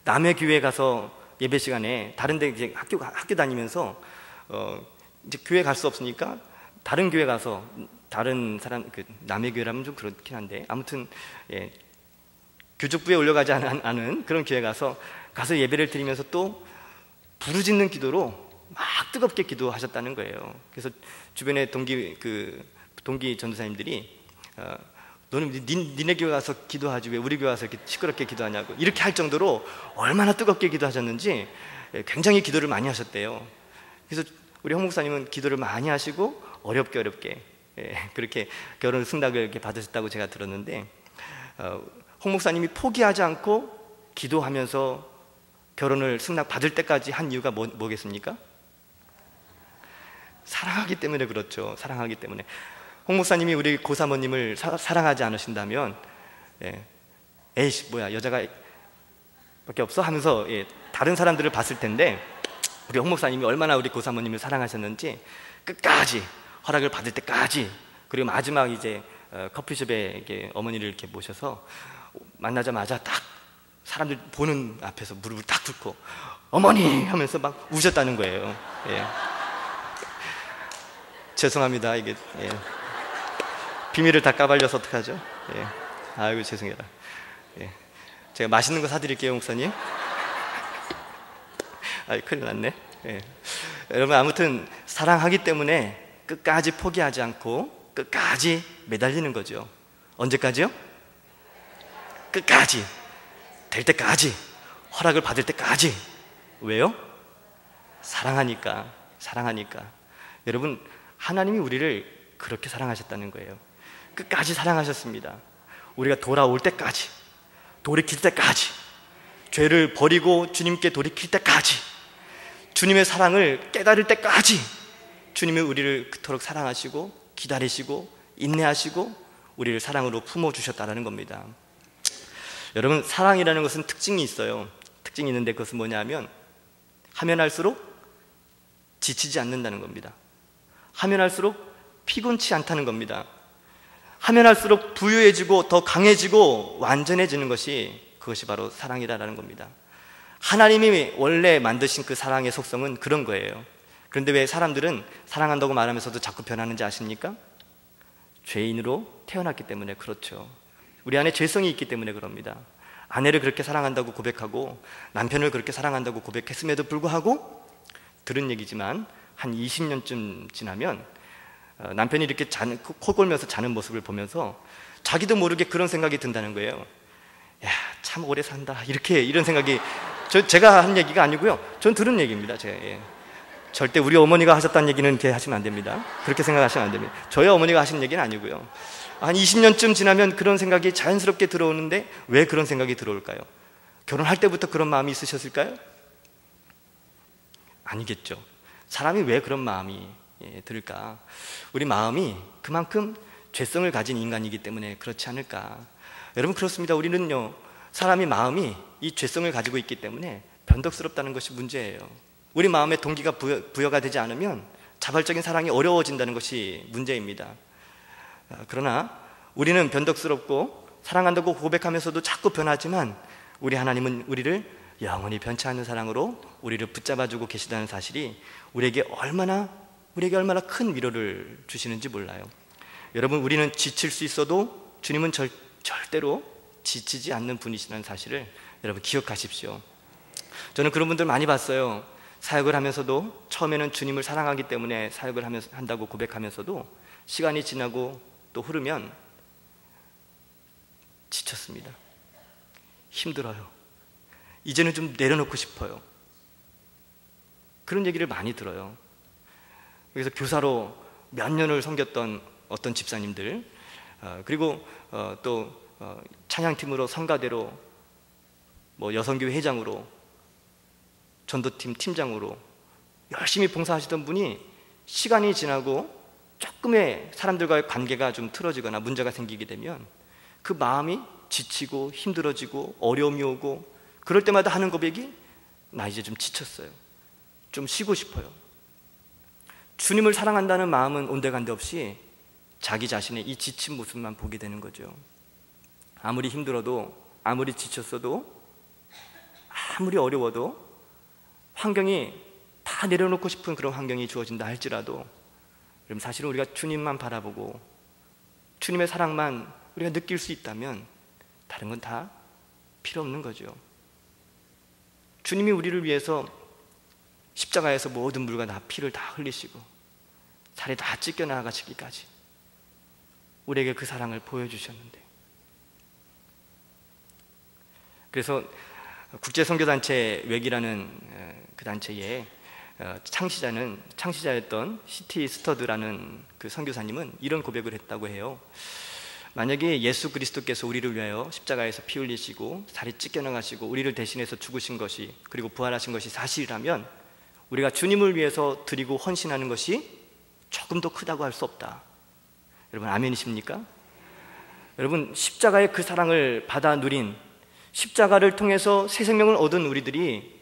남의 교회 가서 예배 시간에 다른 데 이제 학교 다니면서 이제 교회 갈 수 없으니까 다른 교회 가서, 다른 사람 남의 교회라면 좀 그렇긴 한데, 아무튼 교족부에 올려가지 않은 그런 교회 가서 예배를 드리면서 또 부르짖는 기도로 막 뜨겁게 기도하셨다는 거예요. 그래서 주변에 동기 전도사님들이 너는 니네 교회 가서 기도하지 왜 우리 교회 가서 이렇게 시끄럽게 기도하냐고, 이렇게 할 정도로 얼마나 뜨겁게 기도하셨는지 굉장히 기도를 많이 하셨대요. 그래서 우리 홍 목사님은 기도를 많이 하시고 어렵게 그렇게 결혼 승낙을 이렇게 받으셨다고 제가 들었는데, 홍 목사님이 포기하지 않고 기도하면서 결혼을 승낙 받을 때까지 한 이유가 뭐겠습니까? 사랑하기 때문에 그렇죠. 사랑하기 때문에. 홍 목사님이 우리 고사모님을 사랑하지 않으신다면, 에이씨 뭐야 여자가 밖에 없어 하면서 다른 사람들을 봤을 텐데, 우리 홍 목사님이 얼마나 우리 고사모님을 사랑하셨는지 끝까지, 허락을 받을 때까지, 그리고 마지막 이제 커피숍에 이렇게 어머니를 이렇게 모셔서 만나자마자 딱 사람들 보는 앞에서 무릎을 딱 꿇고 어머니 하면서 막 우셨다는 거예요. 죄송합니다. 이게 비밀을 다 까발려서 어떡하죠? 아이고 죄송해라. 제가 맛있는 거 사드릴게요, 목사님. 큰일 났네. 여러분, 아무튼 사랑하기 때문에 끝까지 포기하지 않고 끝까지 매달리는 거죠. 언제까지요? 끝까지, 될 때까지, 허락을 받을 때까지. 왜요? 사랑하니까. 여러분, 하나님이 우리를 그렇게 사랑하셨다는 거예요. 끝까지 사랑하셨습니다. 우리가 돌아올 때까지, 돌이킬 때까지, 죄를 버리고 주님께 돌이킬 때까지, 주님의 사랑을 깨달을 때까지 주님이 우리를 그토록 사랑하시고 기다리시고 인내하시고 우리를 사랑으로 품어주셨다는 겁니다. 여러분, 사랑이라는 것은 특징이 있어요. 특징이 있는데 그것은 뭐냐면, 하면 할수록 지치지 않는다는 겁니다. 하면 할수록 피곤치 않다는 겁니다. 하면 할수록 부유해지고 더 강해지고 완전해지는 그것이 바로 사랑이라는 겁니다. 하나님이 원래 만드신 그 사랑의 속성은 그런 거예요. 그런데 왜 사람들은 사랑한다고 말하면서도 자꾸 변하는지 아십니까? 죄인으로 태어났기 때문에 그렇죠. 우리 안에 죄성이 있기 때문에 그럽니다. 아내를 그렇게 사랑한다고 고백하고 남편을 그렇게 사랑한다고 고백했음에도 불구하고, 들은 얘기지만 한 20년쯤 지나면 남편이 이렇게 코 골면서 자는 모습을 보면서 자기도 모르게 그런 생각이 든다는 거예요. 야, 참 오래 산다, 이런 생각이. 제가 한 얘기가 아니고요, 전 들은 얘기입니다. 절대 우리 어머니가 하셨다는 얘기는 이렇게 하시면 안 됩니다. 그렇게 생각하시면 안 됩니다. 저희 어머니가 하신 얘기는 아니고요. 한 20년쯤 지나면 그런 생각이 자연스럽게 들어오는데, 왜 그런 생각이 들어올까요? 결혼할 때부터 그런 마음이 있으셨을까요? 아니겠죠. 사람이 왜 그런 마음이 들까? 우리 마음이 그만큼 죄성을 가진 인간이기 때문에 그렇지 않을까? 여러분, 그렇습니다. 우리는요, 사람의 마음이 이 죄성을 가지고 있기 때문에 변덕스럽다는 것이 문제예요. 우리 마음에 동기가 부여가 되지 않으면 자발적인 사랑이 어려워진다는 것이 문제입니다. 그러나 우리는 변덕스럽고 사랑한다고 고백하면서도 자꾸 변하지만 우리 하나님은 우리를 영원히 변치 않는 사랑으로 우리를 붙잡아주고 계시다는 사실이 우리에게 얼마나 큰 위로를 주시는지 몰라요. 여러분, 우리는 지칠 수 있어도 주님은 절대로 지치지 않는 분이시라는 사실을 여러분 기억하십시오. 저는 그런 분들 많이 봤어요. 사역을 하면서도 처음에는 주님을 사랑하기 때문에 사역을 한다고 고백하면서도 시간이 지나고 또 흐르면 지쳤습니다. 힘들어요. 이제는 좀 내려놓고 싶어요. 그런 얘기를 많이 들어요. 그래서 교사로 몇 년을 섬겼던 어떤 집사님들, 그리고 또 찬양팀으로 성가대로, 여성교회 회장으로, 전도팀 팀장으로 열심히 봉사하시던 분이 시간이 지나고 조금의 사람들과의 관계가 좀 틀어지거나 문제가 생기게 되면 그 마음이 지치고 힘들어지고 어려움이 오고, 그럴 때마다 하는 고백이 나 이제 좀 지쳤어요. 좀 쉬고 싶어요. 주님을 사랑한다는 마음은 온데간데 없이 자기 자신의 이 지친 모습만 보게 되는 거죠. 아무리 힘들어도, 아무리 지쳤어도, 아무리 어려워도, 환경이 다 내려놓고 싶은 그런 환경이 주어진다 할지라도, 그럼 사실은 우리가 주님만 바라보고 주님의 사랑만 우리가 느낄 수 있다면 다른 건 다 필요 없는 거죠. 주님이 우리를 위해서 십자가에서 모든 물과 다 피를 다 흘리시고 살이 다 찢겨나가시기까지 우리에게 그 사랑을 보여주셨는데, 그래서 국제선교단체 웩이라는 그 단체의 창시자였던 C.T. 스터드라는 그 선교사님은 이런 고백을 했다고 해요. 만약에 예수 그리스도께서 우리를 위하여 십자가에서 피 흘리시고 살이 찢겨나가시고 우리를 대신해서 죽으신 것이, 그리고 부활하신 것이 사실이라면 우리가 주님을 위해서 드리고 헌신하는 것이 조금 더 크다고 할 수 없다. 여러분, 아멘이십니까? 여러분, 십자가의 그 사랑을 받아 누린, 십자가를 통해서 새 생명을 얻은 우리들이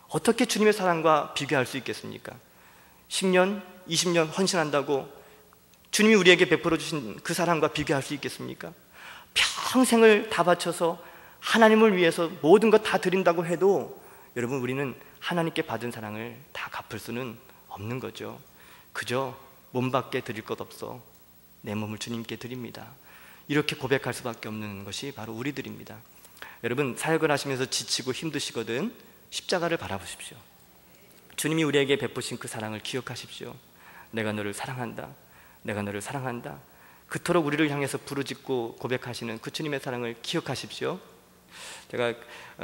어떻게 주님의 사랑과 비교할 수 있겠습니까? 10년, 20년 헌신한다고 주님이 우리에게 베풀어 주신 그 사랑과 비교할 수 있겠습니까? 평생을 다 바쳐서 하나님을 위해서 모든 것 다 드린다고 해도 여러분, 우리는 하나님께 받은 사랑을 다 갚을 수는 없는 거죠. 그저 몸밖에 드릴 것 없어 내 몸을 주님께 드립니다. 이렇게 고백할 수밖에 없는 것이 바로 우리들입니다. 여러분, 사역을 하시면서 지치고 힘드시거든 십자가를 바라보십시오. 주님이 우리에게 베푸신 그 사랑을 기억하십시오. 내가 너를 사랑한다, 내가 너를 사랑한다. 그토록 우리를 향해서 부르짖고 고백하시는 그 주님의 사랑을 기억하십시오. 제가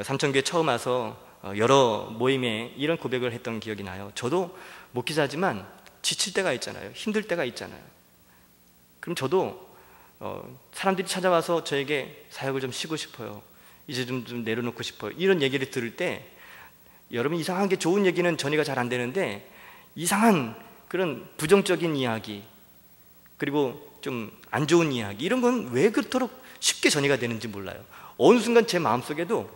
삼천교회 처음 와서 여러 모임에 이런 고백을 했던 기억이 나요. 저도 목회자지만 지칠 때가 있잖아요. 힘들 때가 있잖아요. 그럼 저도 사람들이 찾아와서 저에게 사역을 좀 쉬고 싶어요, 이제 좀 내려놓고 싶어요, 이런 얘기를 들을 때, 여러분, 이상하게 좋은 얘기는 전이가 잘 안 되는데 이상한 그런 부정적인 이야기, 그리고 좀 안 좋은 이야기, 이런 건 왜 그토록 쉽게 전이가 되는지 몰라요. 어느 순간 제 마음속에도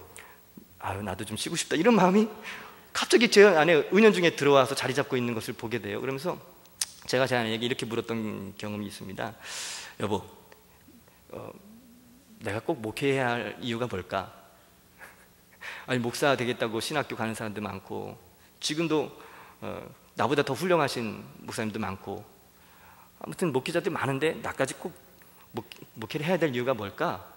나도 좀 쉬고 싶다, 이런 마음이 갑자기 제 안에 은연중에 들어와서 자리 잡고 있는 것을 보게 돼요. 그러면서 제가 제 아내에게 이렇게 물었던 경험이 있습니다. 여보, 내가 꼭 목회해야 할 이유가 뭘까? 아니, 목사 되겠다고 신학교 가는 사람도 많고, 지금도 나보다 더 훌륭하신 목사님도 많고, 아무튼 목회자들 많은데 나까지 꼭 목회를 해야 될 이유가 뭘까?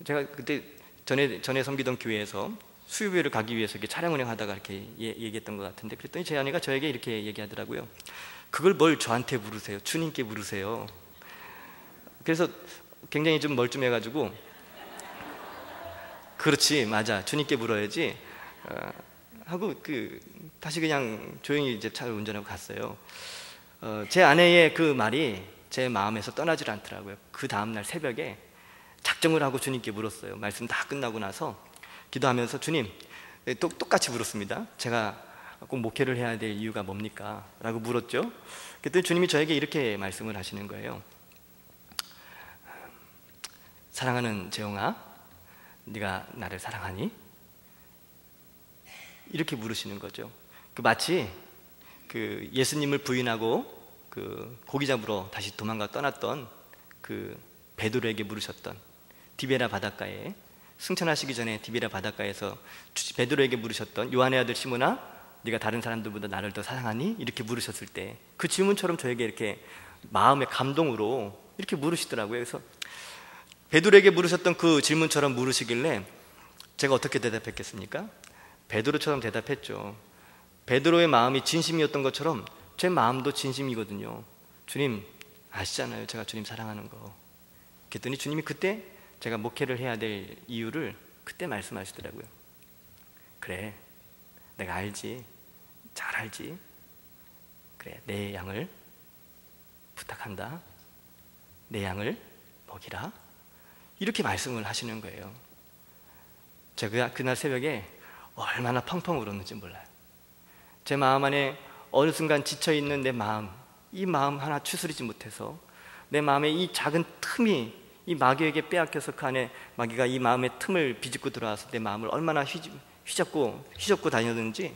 제가 그때 전에 섬기던 교회에서 수요일을 가기 위해서 이렇게 차량 운행하다가 이렇게 얘기했던 것 같은데, 그랬더니 제 아내가 저에게 이렇게 얘기하더라고요. 그걸 뭘 저한테 물으세요? 주님께 물으세요. 그래서 굉장히 좀 멀쩡해가지고, 그렇지, 맞아, 주님께 물어야지 하고 다시 그냥 조용히 이제 차를 운전하고 갔어요. 제 아내의 그 말이 제 마음에서 떠나질 않더라고요. 그 다음날 새벽에 작정을 하고 주님께 물었어요. 말씀 다 끝나고 나서 기도하면서, 주님, 똑같이 물었습니다. 제가 꼭 목회를 해야 될 이유가 뭡니까? 라고 물었죠. 그때 주님이 저에게 이렇게 말씀을 하시는 거예요. 사랑하는 재용아, 네가 나를 사랑하니? 이렇게 물으시는 거죠. 마치 예수님을 부인하고 고기 잡으러 다시 도망가 떠났던 베드로에게 물으셨던 디베라 바닷가에 승천하시기 전에 디베라 바닷가에서 베드로에게 물으셨던 요한의 아들 시몬아, 네가 다른 사람들보다 나를 더 사랑하니? 이렇게 물으셨을 때 그 질문처럼 저에게 이렇게 마음의 감동으로 이렇게 물으시더라고요. 그래서 베드로에게 물으셨던 그 질문처럼 물으시길래 제가 어떻게 대답했겠습니까? 베드로처럼 대답했죠. 베드로의 마음이 진심이었던 것처럼 제 마음도 진심이거든요. 주님 아시잖아요, 제가 주님 사랑하는 거. 그랬더니 주님이 그때 제가 목회를 해야 될 이유를 그때 말씀하시더라고요. 그래, 내가 알지, 잘 알지. 그래, 내 양을 부탁한다. 내 양을 먹이라. 이렇게 말씀을 하시는 거예요. 제가 그날 새벽에 얼마나 펑펑 울었는지 몰라요. 제 마음 안에 어느 순간 지쳐있는 내 마음, 이 마음 하나 추스리지 못해서 내 마음에 이 작은 틈이 이 마귀에게 빼앗겨서 그 안에 마귀가 이 마음의 틈을 비집고 들어와서 내 마음을 얼마나 휘젓고 다녔는지,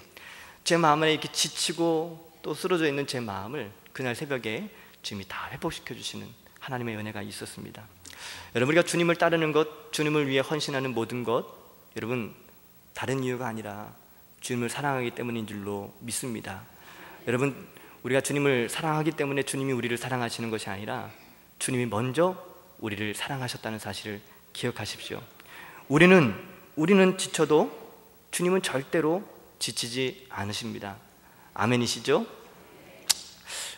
제 마음 안에 이렇게 지치고 또 쓰러져 있는 제 마음을 그날 새벽에 주님이 다 회복시켜 주시는 하나님의 은혜가 있었습니다. 여러분, 우리가 주님을 따르는 것, 주님을 위해 헌신하는 모든 것, 여러분 다른 이유가 아니라 주님을 사랑하기 때문인 줄로 믿습니다. 여러분, 우리가 주님을 사랑하기 때문에 주님이 우리를 사랑하시는 것이 아니라 주님이 먼저 우리를 사랑하셨다는 사실을 기억하십시오. 우리는 지쳐도 주님은 절대로 지치지 않으십니다. 아멘이시죠?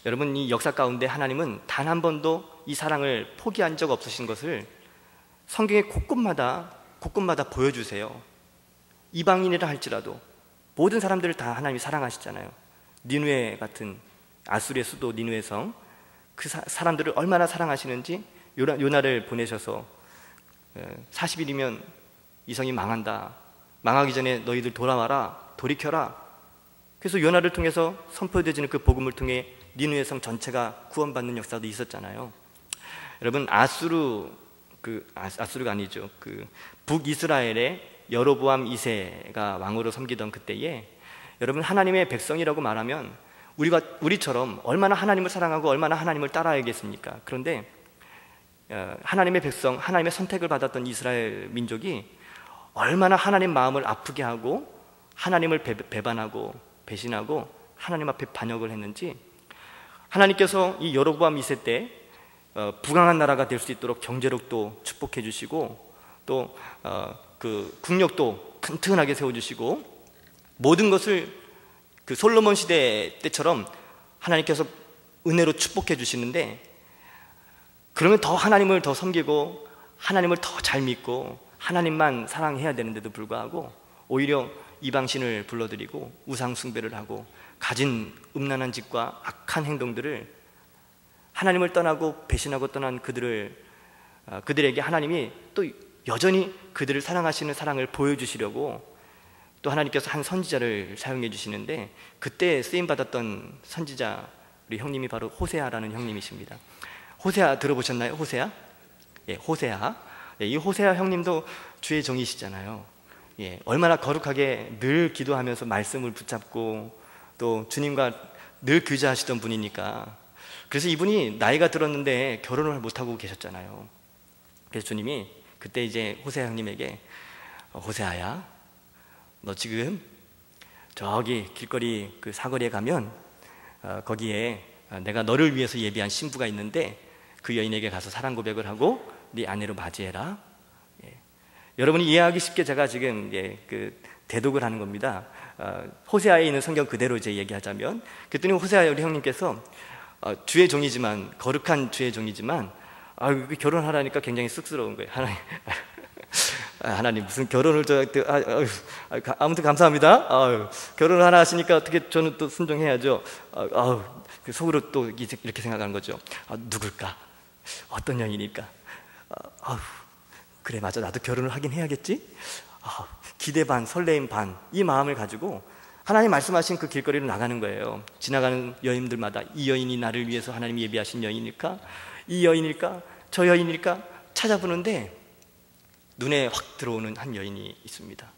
여러분, 이 역사 가운데 하나님은 단 한 번도 이 사랑을 포기한 적 없으신 것을 성경의 곳곳마다 보여주세요. 이방인이라 할지라도 모든 사람들을 다 하나님이 사랑하시잖아요. 니느웨 같은 아수르의 수도 니느웨 성, 그 사람들을 얼마나 사랑하시는지 요나를 보내셔서 40일이면 이 성이 망한다, 망하기 전에 너희들 돌아와라, 돌이켜라. 그래서 요나를 통해서 선포되어지는 그 복음을 통해 니느웨 성 전체가 구원받는 역사도 있었잖아요. 여러분, 아수르가 아니죠. 그 북이스라엘의 여로보암 2세가 왕으로 섬기던 그때에, 여러분, 하나님의 백성이라고 말하면 우리처럼 얼마나 하나님을 사랑하고 얼마나 하나님을 따라야겠습니까? 그런데 하나님의 백성, 하나님의 선택을 받았던 이스라엘 민족이 얼마나 하나님 마음을 아프게 하고 하나님을 배반하고 배신하고 하나님 앞에 반역을 했는지, 하나님께서 이 여로보암 2세 때 부강한 나라가 될 수 있도록 경제력도 축복해 주시고 또 그 국력도 튼튼하게 세워주시고 모든 것을 그 솔로몬 시대 때처럼 하나님께서 은혜로 축복해 주시는데, 그러면 더 하나님을 더 섬기고 하나님을 더 잘 믿고 하나님만 사랑해야 되는데도 불구하고 오히려 이방신을 불러들이고 우상 숭배를 하고 가진 음란한 짓과 악한 행동들을, 하나님을 떠나고 배신하고 떠난 그들에게 하나님이 또 여전히 그들을 사랑하시는 사랑을 보여주시려고 또 하나님께서 한 선지자를 사용해 주시는데, 그때 쓰임받았던 선지자 우리 형님이 바로 호세아라는 형님이십니다. 호세아 들어보셨나요? 호세아? 예, 호세아. 예, 이 호세아 형님도 주의 종이시잖아요. 예, 얼마나 거룩하게 늘 기도하면서 말씀을 붙잡고 또 주님과 늘 교제하시던 분이니까. 그래서 이분이 나이가 들었는데 결혼을 못하고 계셨잖아요. 그래서 주님이 그때 이제 호세아 형님에게 호세아야, 너 지금 저기 길거리 그 사거리에 가면 거기에 내가 너를 위해서 예비한 신부가 있는데 그 여인에게 가서 사랑 고백을 하고 네 아내로 맞이해라. 예. 여러분이 이해하기 쉽게 제가 지금 그 대독을 하는 겁니다. 호세아에 있는 성경 그대로 이제 얘기하자면, 그랬더니 호세아 우리 형님께서 주의 종이지만, 거룩한 주의 종이지만 결혼하라니까 굉장히 쑥스러운 거예요. 하나님 무슨 결혼을 아무튼 감사합니다. 결혼을 하나 하시니까 어떻게 저는 또 순종해야죠. 속으로 또 이렇게 생각하는 거죠. 누굴까? 어떤 여인일까? 그래 맞아, 나도 결혼을 하긴 해야겠지. 기대 반 설레임 반, 이 마음을 가지고 하나님 말씀하신 그 길거리로 나가는 거예요. 지나가는 여인들마다 이 여인이 나를 위해서 하나님이 예비하신 여인일까? 이 여인일까? 저 여인일까? 찾아보는데 눈에 확 들어오는 한 여인이 있습니다.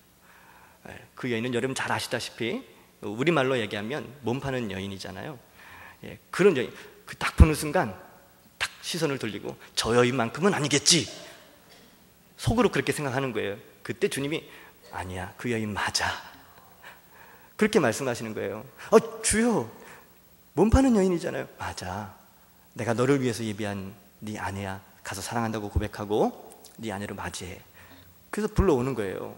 그 여인은 여러분 잘 아시다시피 우리말로 얘기하면 몸 파는 여인이잖아요. 그런 여인, 딱 보는 순간 딱 시선을 돌리고 저 여인만큼은 아니겠지. 속으로 그렇게 생각하는 거예요. 그때 주님이 아니야, 그 여인 맞아, 그렇게 말씀하시는 거예요. 주여, 몸 파는 여인이잖아요. 맞아, 내가 너를 위해서 예비한 네 아내야. 가서 사랑한다고 고백하고 네 아내를 맞이해. 그래서 불러오는 거예요.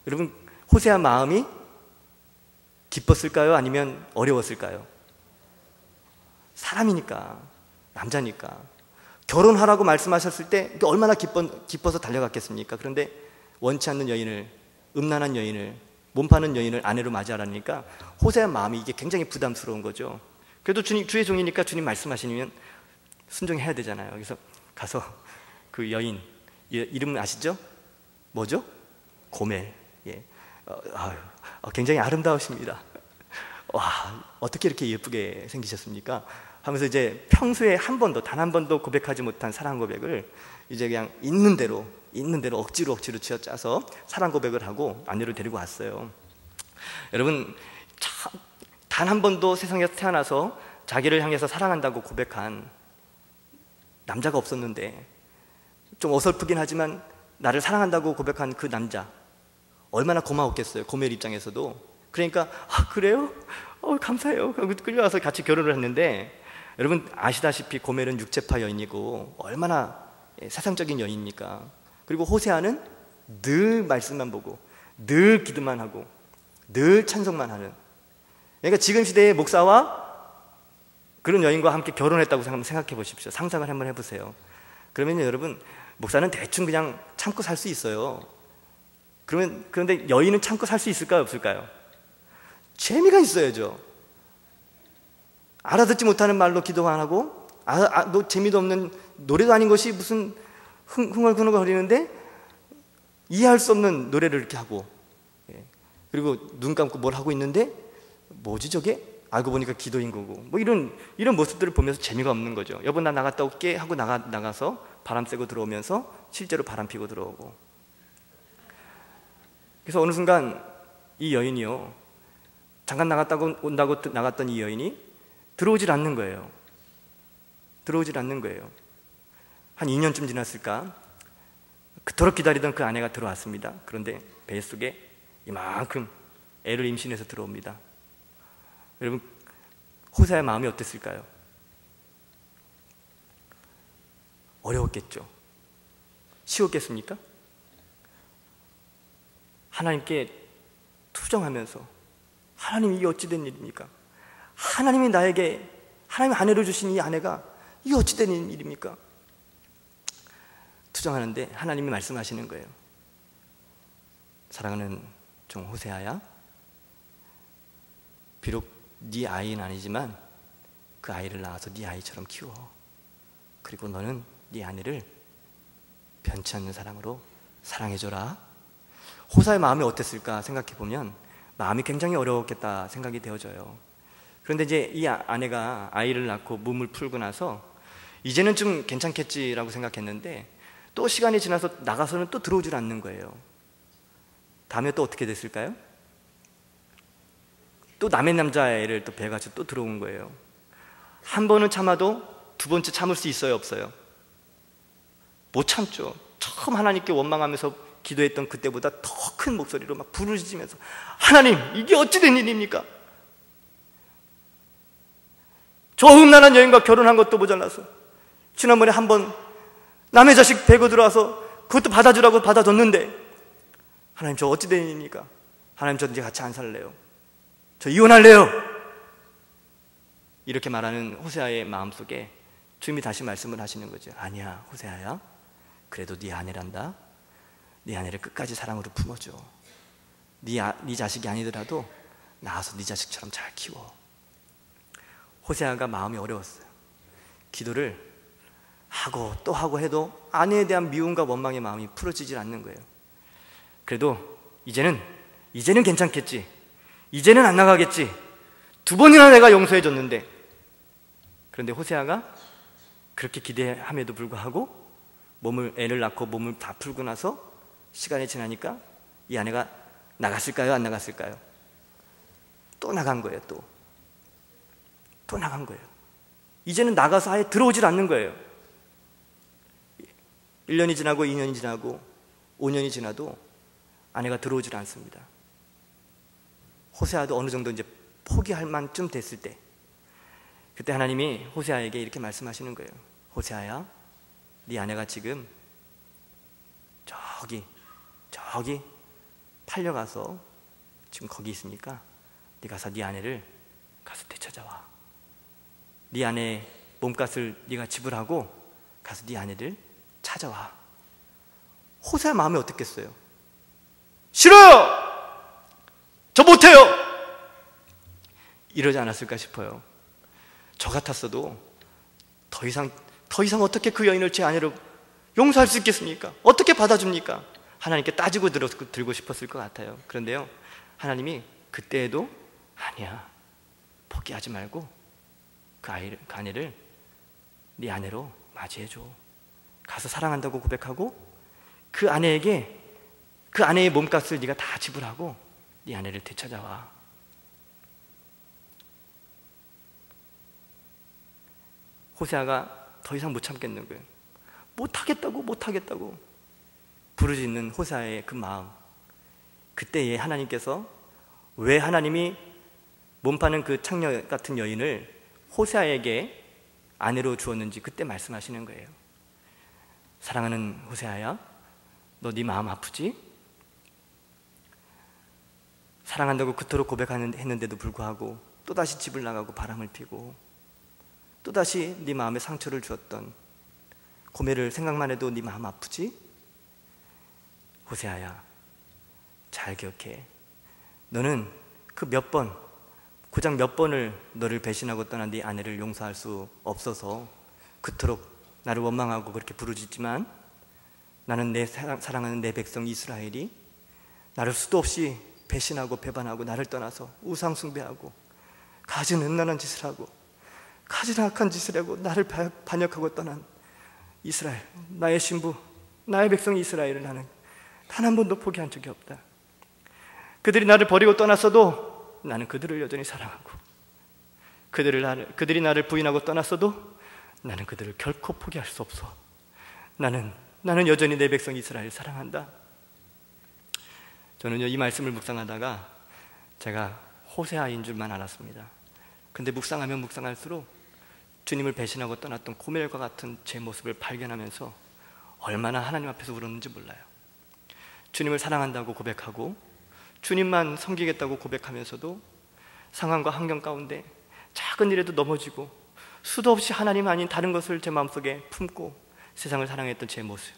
여러분, 호세아 마음이 기뻤을까요? 아니면 어려웠을까요? 사람이니까, 남자니까. 결혼하라고 말씀하셨을 때 얼마나 기뻐서 달려갔겠습니까? 그런데 원치 않는 여인을, 음란한 여인을, 몸 파는 여인을 아내로 맞이하라니까 호세아 마음이 이게 굉장히 부담스러운 거죠. 그래도 주의 종이니까 주님 말씀하시면 순종해야 되잖아요. 그래서 가서 그 여인, 이름 아시죠? 뭐죠? 고멜. 예. 굉장히 아름다우십니다. 와, 어떻게 이렇게 예쁘게 생기셨습니까? 하면서 이제 평소에 단 한 번도 고백하지 못한 사랑 고백을 이제 그냥 있는 대로 억지로 쥐어짜서 사랑 고백을 하고 아내를 데리고 왔어요. 여러분, 단 한 번도 세상에서 태어나서 자기를 향해서 사랑한다고 고백한 남자가 없었는데, 좀 어설프긴 하지만 나를 사랑한다고 고백한 그 남자 얼마나 고마웠겠어요, 고멜 입장에서도. 그러니까 그래요? 감사해요. 끌려와서 같이 결혼을 했는데, 여러분 아시다시피 고멜은 육체파 여인이고 얼마나 세상적인 여인입니까? 그리고 호세아는 늘 말씀만 보고 늘 기도만 하고 늘 찬송만 하는, 그러니까 지금 시대의 목사와 그런 여인과 함께 결혼했다고 생각해 보십시오. 상상을 한번 해보세요. 그러면 여러분, 목사는 대충 그냥 참고 살 수 있어요. 그런데 여인은 참고 살 수 있을까요, 없을까요? 재미가 있어야죠. 알아듣지 못하는 말로 기도 안 하고, 재미도 없는 노래도 아닌 것이 무슨 흥얼흥얼거리는데 이해할 수 없는 노래를 이렇게 하고, 그리고 눈 감고 뭘 하고 있는데 뭐지 저게? 알고 보니까 기도인 거고, 뭐 이런 모습들을 보면서 재미가 없는 거죠. 여보, 나 나갔다 올게 하고 나가서 바람 쐬고 들어오면서 실제로 바람 피고 들어오고. 그래서 어느 순간 이 여인이요, 잠깐 온다고 나갔던 이 여인이 들어오질 않는 거예요. 한 2년쯤 지났을까, 그토록 기다리던 그 아내가 들어왔습니다. 그런데 뱃속에 이만큼 애를 임신해서 들어옵니다. 여러분, 호세아의 마음이 어땠을까요? 어려웠겠죠. 쉬웠겠습니까? 하나님께 투정하면서, 하나님, 이게 어찌된 일입니까? 하나님이 하나님 아내로 주신 이 아내가 이게 어찌된 일입니까? 투정하는데 하나님이 말씀하시는 거예요. 사랑하는 종 호세아야, 비록 네 아이는 아니지만 그 아이를 낳아서 네 아이처럼 키워. 그리고 너는 네 아내를 변치 않는 사랑으로 사랑해줘라. 호사의 마음이 어땠을까 생각해보면 마음이 굉장히 어려웠겠다 생각이 되어져요. 그런데 이제 이 아내가 아이를 낳고 몸을 풀고 나서 이제는 좀 괜찮겠지라고 생각했는데, 또 시간이 지나서 나가서는 또 들어오질 않는 거예요. 다음에 또 어떻게 됐을까요? 또 남의 남자애를 또 배가지고 또 들어온 거예요. 한 번은 참아도 두 번째 참을 수 있어요, 없어요? 못 참죠. 처음 하나님께 원망하면서 기도했던 그때보다 더 큰 목소리로 막 부르짖으면서, 하나님, 이게 어찌된 일입니까? 저 음란한 여인과 결혼한 것도 모자라서 지난번에 한 번 남의 자식 배고 들어와서 그것도 받아주라고 받아줬는데, 하나님, 저 어찌된 일입니까? 하나님, 저 이제 같이 안 살래요. 저 이혼할래요. 이렇게 말하는 호세아의 마음속에 주님이 다시 말씀을 하시는 거죠. 아니야, 호세아야, 그래도 네 아내란다. 네 아내를 끝까지 사랑으로 품어줘. 네 자식이 아니더라도 낳아서 네 자식처럼 잘 키워. 호세아가 마음이 어려웠어요. 기도를 하고 또 하고 해도 아내에 대한 미움과 원망의 마음이 풀어지질 않는 거예요. 그래도 이제는 괜찮겠지, 이제는 안 나가겠지, 2번이나 내가 용서해 줬는데. 그런데 호세아가 그렇게 기대함에도 불구하고 애를 낳고 몸을 다 풀고 나서 시간이 지나니까 이 아내가 나갔을까요, 안 나갔을까요? 또 나간 거예요. 또 나간 거예요. 이제는 나가서 아예 들어오질 않는 거예요. 1년이 지나고 2년이 지나고 5년이 지나도 아내가 들어오질 않습니다. 호세아도 어느 정도 이제 포기할 만쯤 됐을 때, 그때 하나님이 호세아에게 이렇게 말씀하시는 거예요. 호세아야, 네 아내가 지금 저기 팔려가서 지금 거기 있으니까 네 가서 네 아내를 가서 되찾아와. 네 아내 몸값을 네가 지불하고 가서 네 아내를 찾아와. 호세아 마음이 어떻겠어요? 싫어요! 저 못해요! 이러지 않았을까 싶어요. 저 같았어도 더 이상 어떻게 그 여인을 제 아내로 용서할 수 있겠습니까? 어떻게 받아줍니까? 하나님께 따지고 들고 싶었을 것 같아요. 그런데요, 하나님이 그때에도 아니야, 포기하지 말고 그 아내를 네 아내로 맞이해줘. 가서 사랑한다고 고백하고 그 아내에게 그 아내의 몸값을 네가 다 지불하고 네 아내를 되찾아와. 호세아가 더 이상 못 참겠는 거예요. 못하겠다고 부르짖는 호세아의 그 마음. 그때에 하나님께서 왜 하나님이 몸 파는 그 창녀 같은 여인을 호세아에게 아내로 주었는지 그때 말씀하시는 거예요. 사랑하는 호세아야, 너 네 마음 아프지? 사랑한다고 그토록 고백했는데도 불구하고 또다시 집을 나가고 바람을 피고 또다시 네 마음에 상처를 주었던 고멜을 생각만 해도 네 마음 아프지? 호세아야, 잘 기억해. 너는 그 고작 몇 번을 너를 배신하고 떠난 네 아내를 용서할 수 없어서 그토록 나를 원망하고 그렇게 부르짖지만, 나는 내 사랑하는 내 백성 이스라엘이 나를 수도 없이 배신하고 배반하고 나를 떠나서 우상 숭배하고 가진 음란한 짓을 하고 가진 악한 짓을 하고 나를 반역하고 떠난 이스라엘, 나의 신부, 나의 백성 이스라엘을 나는 단 한 번도 포기한 적이 없다. 그들이 나를 버리고 떠났어도 나는 그들을 여전히 사랑하고, 그들이 나를 부인하고 떠났어도 나는 그들을 결코 포기할 수 없어. 나는 여전히 내 백성 이스라엘을 사랑한다. 저는요, 이 말씀을 묵상하다가 제가 호세아인 줄만 알았습니다. 근데 묵상하면 묵상할수록 주님을 배신하고 떠났던 고멜과 같은 제 모습을 발견하면서 얼마나 하나님 앞에서 울었는지 몰라요. 주님을 사랑한다고 고백하고 주님만 섬기겠다고 고백하면서도 상황과 환경 가운데 작은 일에도 넘어지고 수도 없이 하나님 아닌 다른 것을 제 마음속에 품고 세상을 사랑했던 제 모습.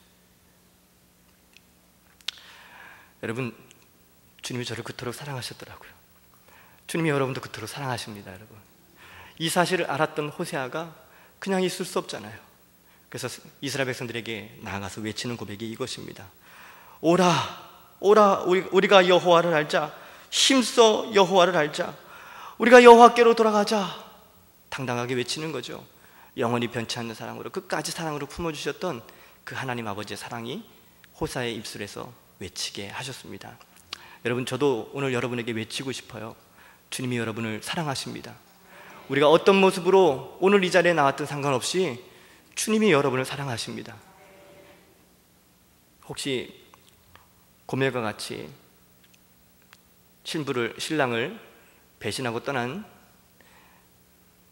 여러분, 주님이 저를 그토록 사랑하셨더라고요. 주님이 여러분도 그토록 사랑하십니다. 여러분, 이 사실을 알았던 호세아가 그냥 있을 수 없잖아요. 그래서 이스라엘 백성들에게 나아가서 외치는 고백이 이것입니다. 오라 우리가 여호와를 알자. 힘써 여호와를 알자. 우리가 여호와께로 돌아가자. 당당하게 외치는 거죠. 영원히 변치 않는 사랑으로, 끝까지 사랑으로 품어주셨던 그 하나님 아버지의 사랑이 호세아의 입술에서 외치게 하셨습니다. 여러분, 저도 오늘 여러분에게 외치고 싶어요. 주님이 여러분을 사랑하십니다. 우리가 어떤 모습으로 오늘 이 자리에 나왔든 상관없이 주님이 여러분을 사랑하십니다. 혹시 고멜과 같이 신랑을 배신하고 떠난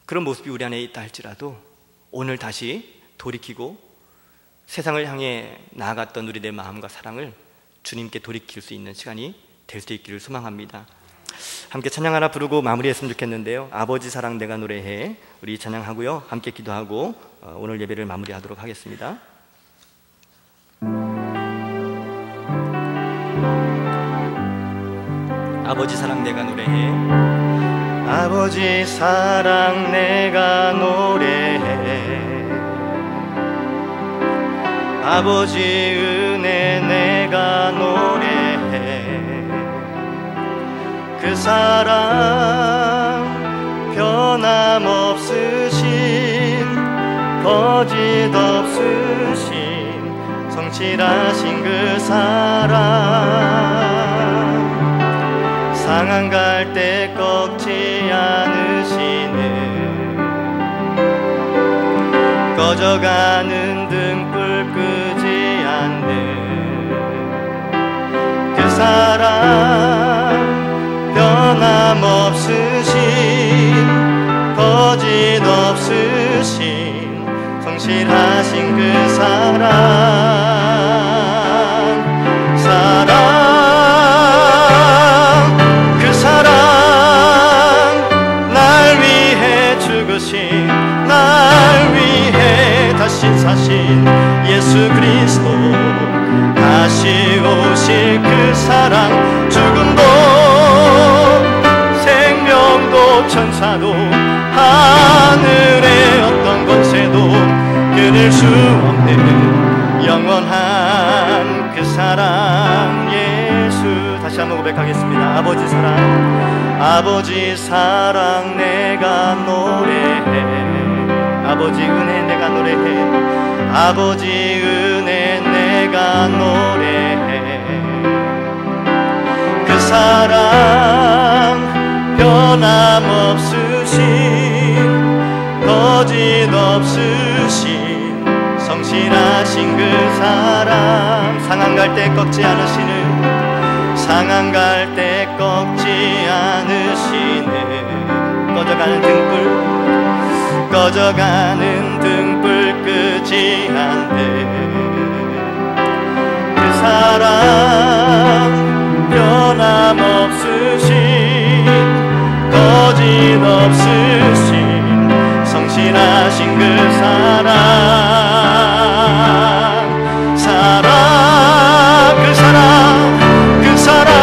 그런 모습이 우리 안에 있다 할지라도 오늘 다시 돌이키고 세상을 향해 나아갔던 우리의 마음과 사랑을 주님께 돌이킬 수 있는 시간이 될 수 있기를 소망합니다. 함께 찬양 하나 부르고 마무리했으면 좋겠는데요. 아버지 사랑 내가 노래해, 우리 찬양하고요, 함께 기도하고 오늘 예배를 마무리하도록 하겠습니다. 아버지 사랑 내가 노래해, 아버지 사랑 내가 노래해, 아버지 은혜 내가 노래해. 그 사랑 변함없으신, 거짓 없으신, 성실하신 그 사랑, 상한 갈 때 꺾지 않으시는, 꺼져가는 등불 끄지 않는 변함없으신 거짓 없으신 성실하신 그 그 사랑 날 위해 죽으신 날 위해 다시 사신 예수 그리스도 다시 오실 그 사랑 죽음도 생명도 천사도 하늘의 어떤 권세도 끊을 수 없는 영원한 그 사랑 예수 다시 한번 고백하겠습니다. 아버지 사랑 내가 노래해 아버지 은혜 내가 노래해 아버지 은혜 내가 노래해 그 사랑 변함없으신 거짓 없으신 성실하신 그 사랑 상한 갈 때 꺾지 않으시는 상한 갈 때 꺾지 않으시는 꺼져가는 등불 끄지 않는 그 사랑 변함없으신 거짓 없으신 성실하신 그 그 사랑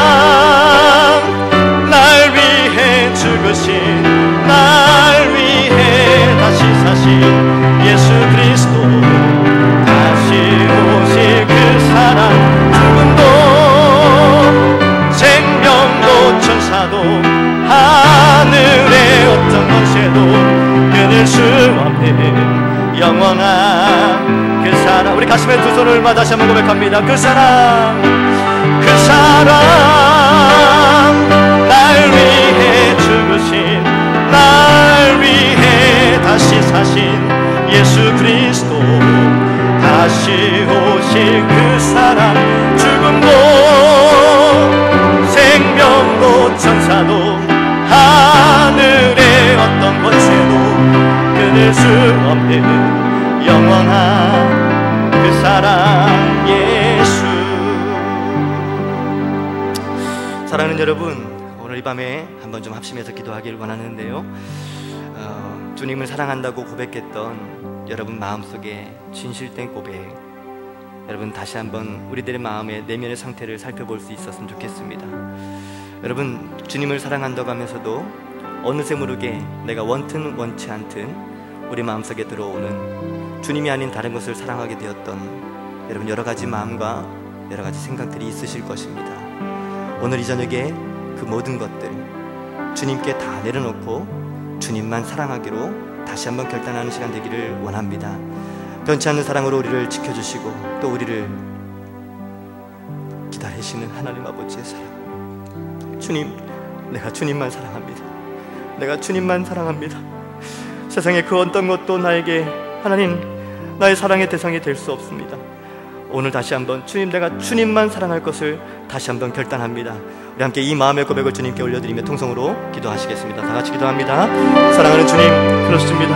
날 위해 죽으신 날 위해 다시 사신 예수 그리스도 다시 오실 그 사랑 죽음도 생명도 천사도 하늘의 어떤 권세도 끊을 수 없는 영원한 그 사랑 우리 가슴에 두 손을 올려 다시 한번 고백합니다. 그 사랑 날 위해 죽으신 날 위해 다시 사신 예수 그리스도 다시 오실 그 사랑 죽음도 생명도 천사도 하늘의 어떤 권세도 끊을 수 없는 영원한 그 사랑 예수 사랑하는 여러분 오늘 이 밤에 한번 좀 합심해서 기도하기를 원하는데요 주님을 사랑한다고 고백했던 여러분 마음속에 진실된 고백 여러분 다시 한번 우리들의 마음의 내면의 상태를 살펴볼 수 있었으면 좋겠습니다. 여러분 주님을 사랑한다고 하면서도 어느새 모르게 내가 원튼 원치 않든 우리 마음속에 들어오는 주님이 아닌 다른 것을 사랑하게 되었던 여러분 여러가지 마음과 여러가지 생각들이 있으실 것입니다. 오늘 이 저녁에 그 모든 것들 주님께 다 내려놓고 주님만 사랑하기로 다시 한번 결단하는 시간 되기를 원합니다. 변치 않는 사랑으로 우리를 지켜주시고 또 우리를 기다리시는 하나님 아버지의 사랑 주님 내가 주님만 사랑합니다. 내가 주님만 사랑합니다. 세상에 그 어떤 것도 나에게 하나님 나의 사랑의 대상이 될 수 없습니다. 오늘 다시 한번 주님 내가 주님만 사랑할 것을 다시 한번 결단합니다. 우리 함께 이 마음의 고백을 주님께 올려드리며 통성으로 기도하시겠습니다. 다 같이 기도합니다. 사랑하는 주님 그렇습니다.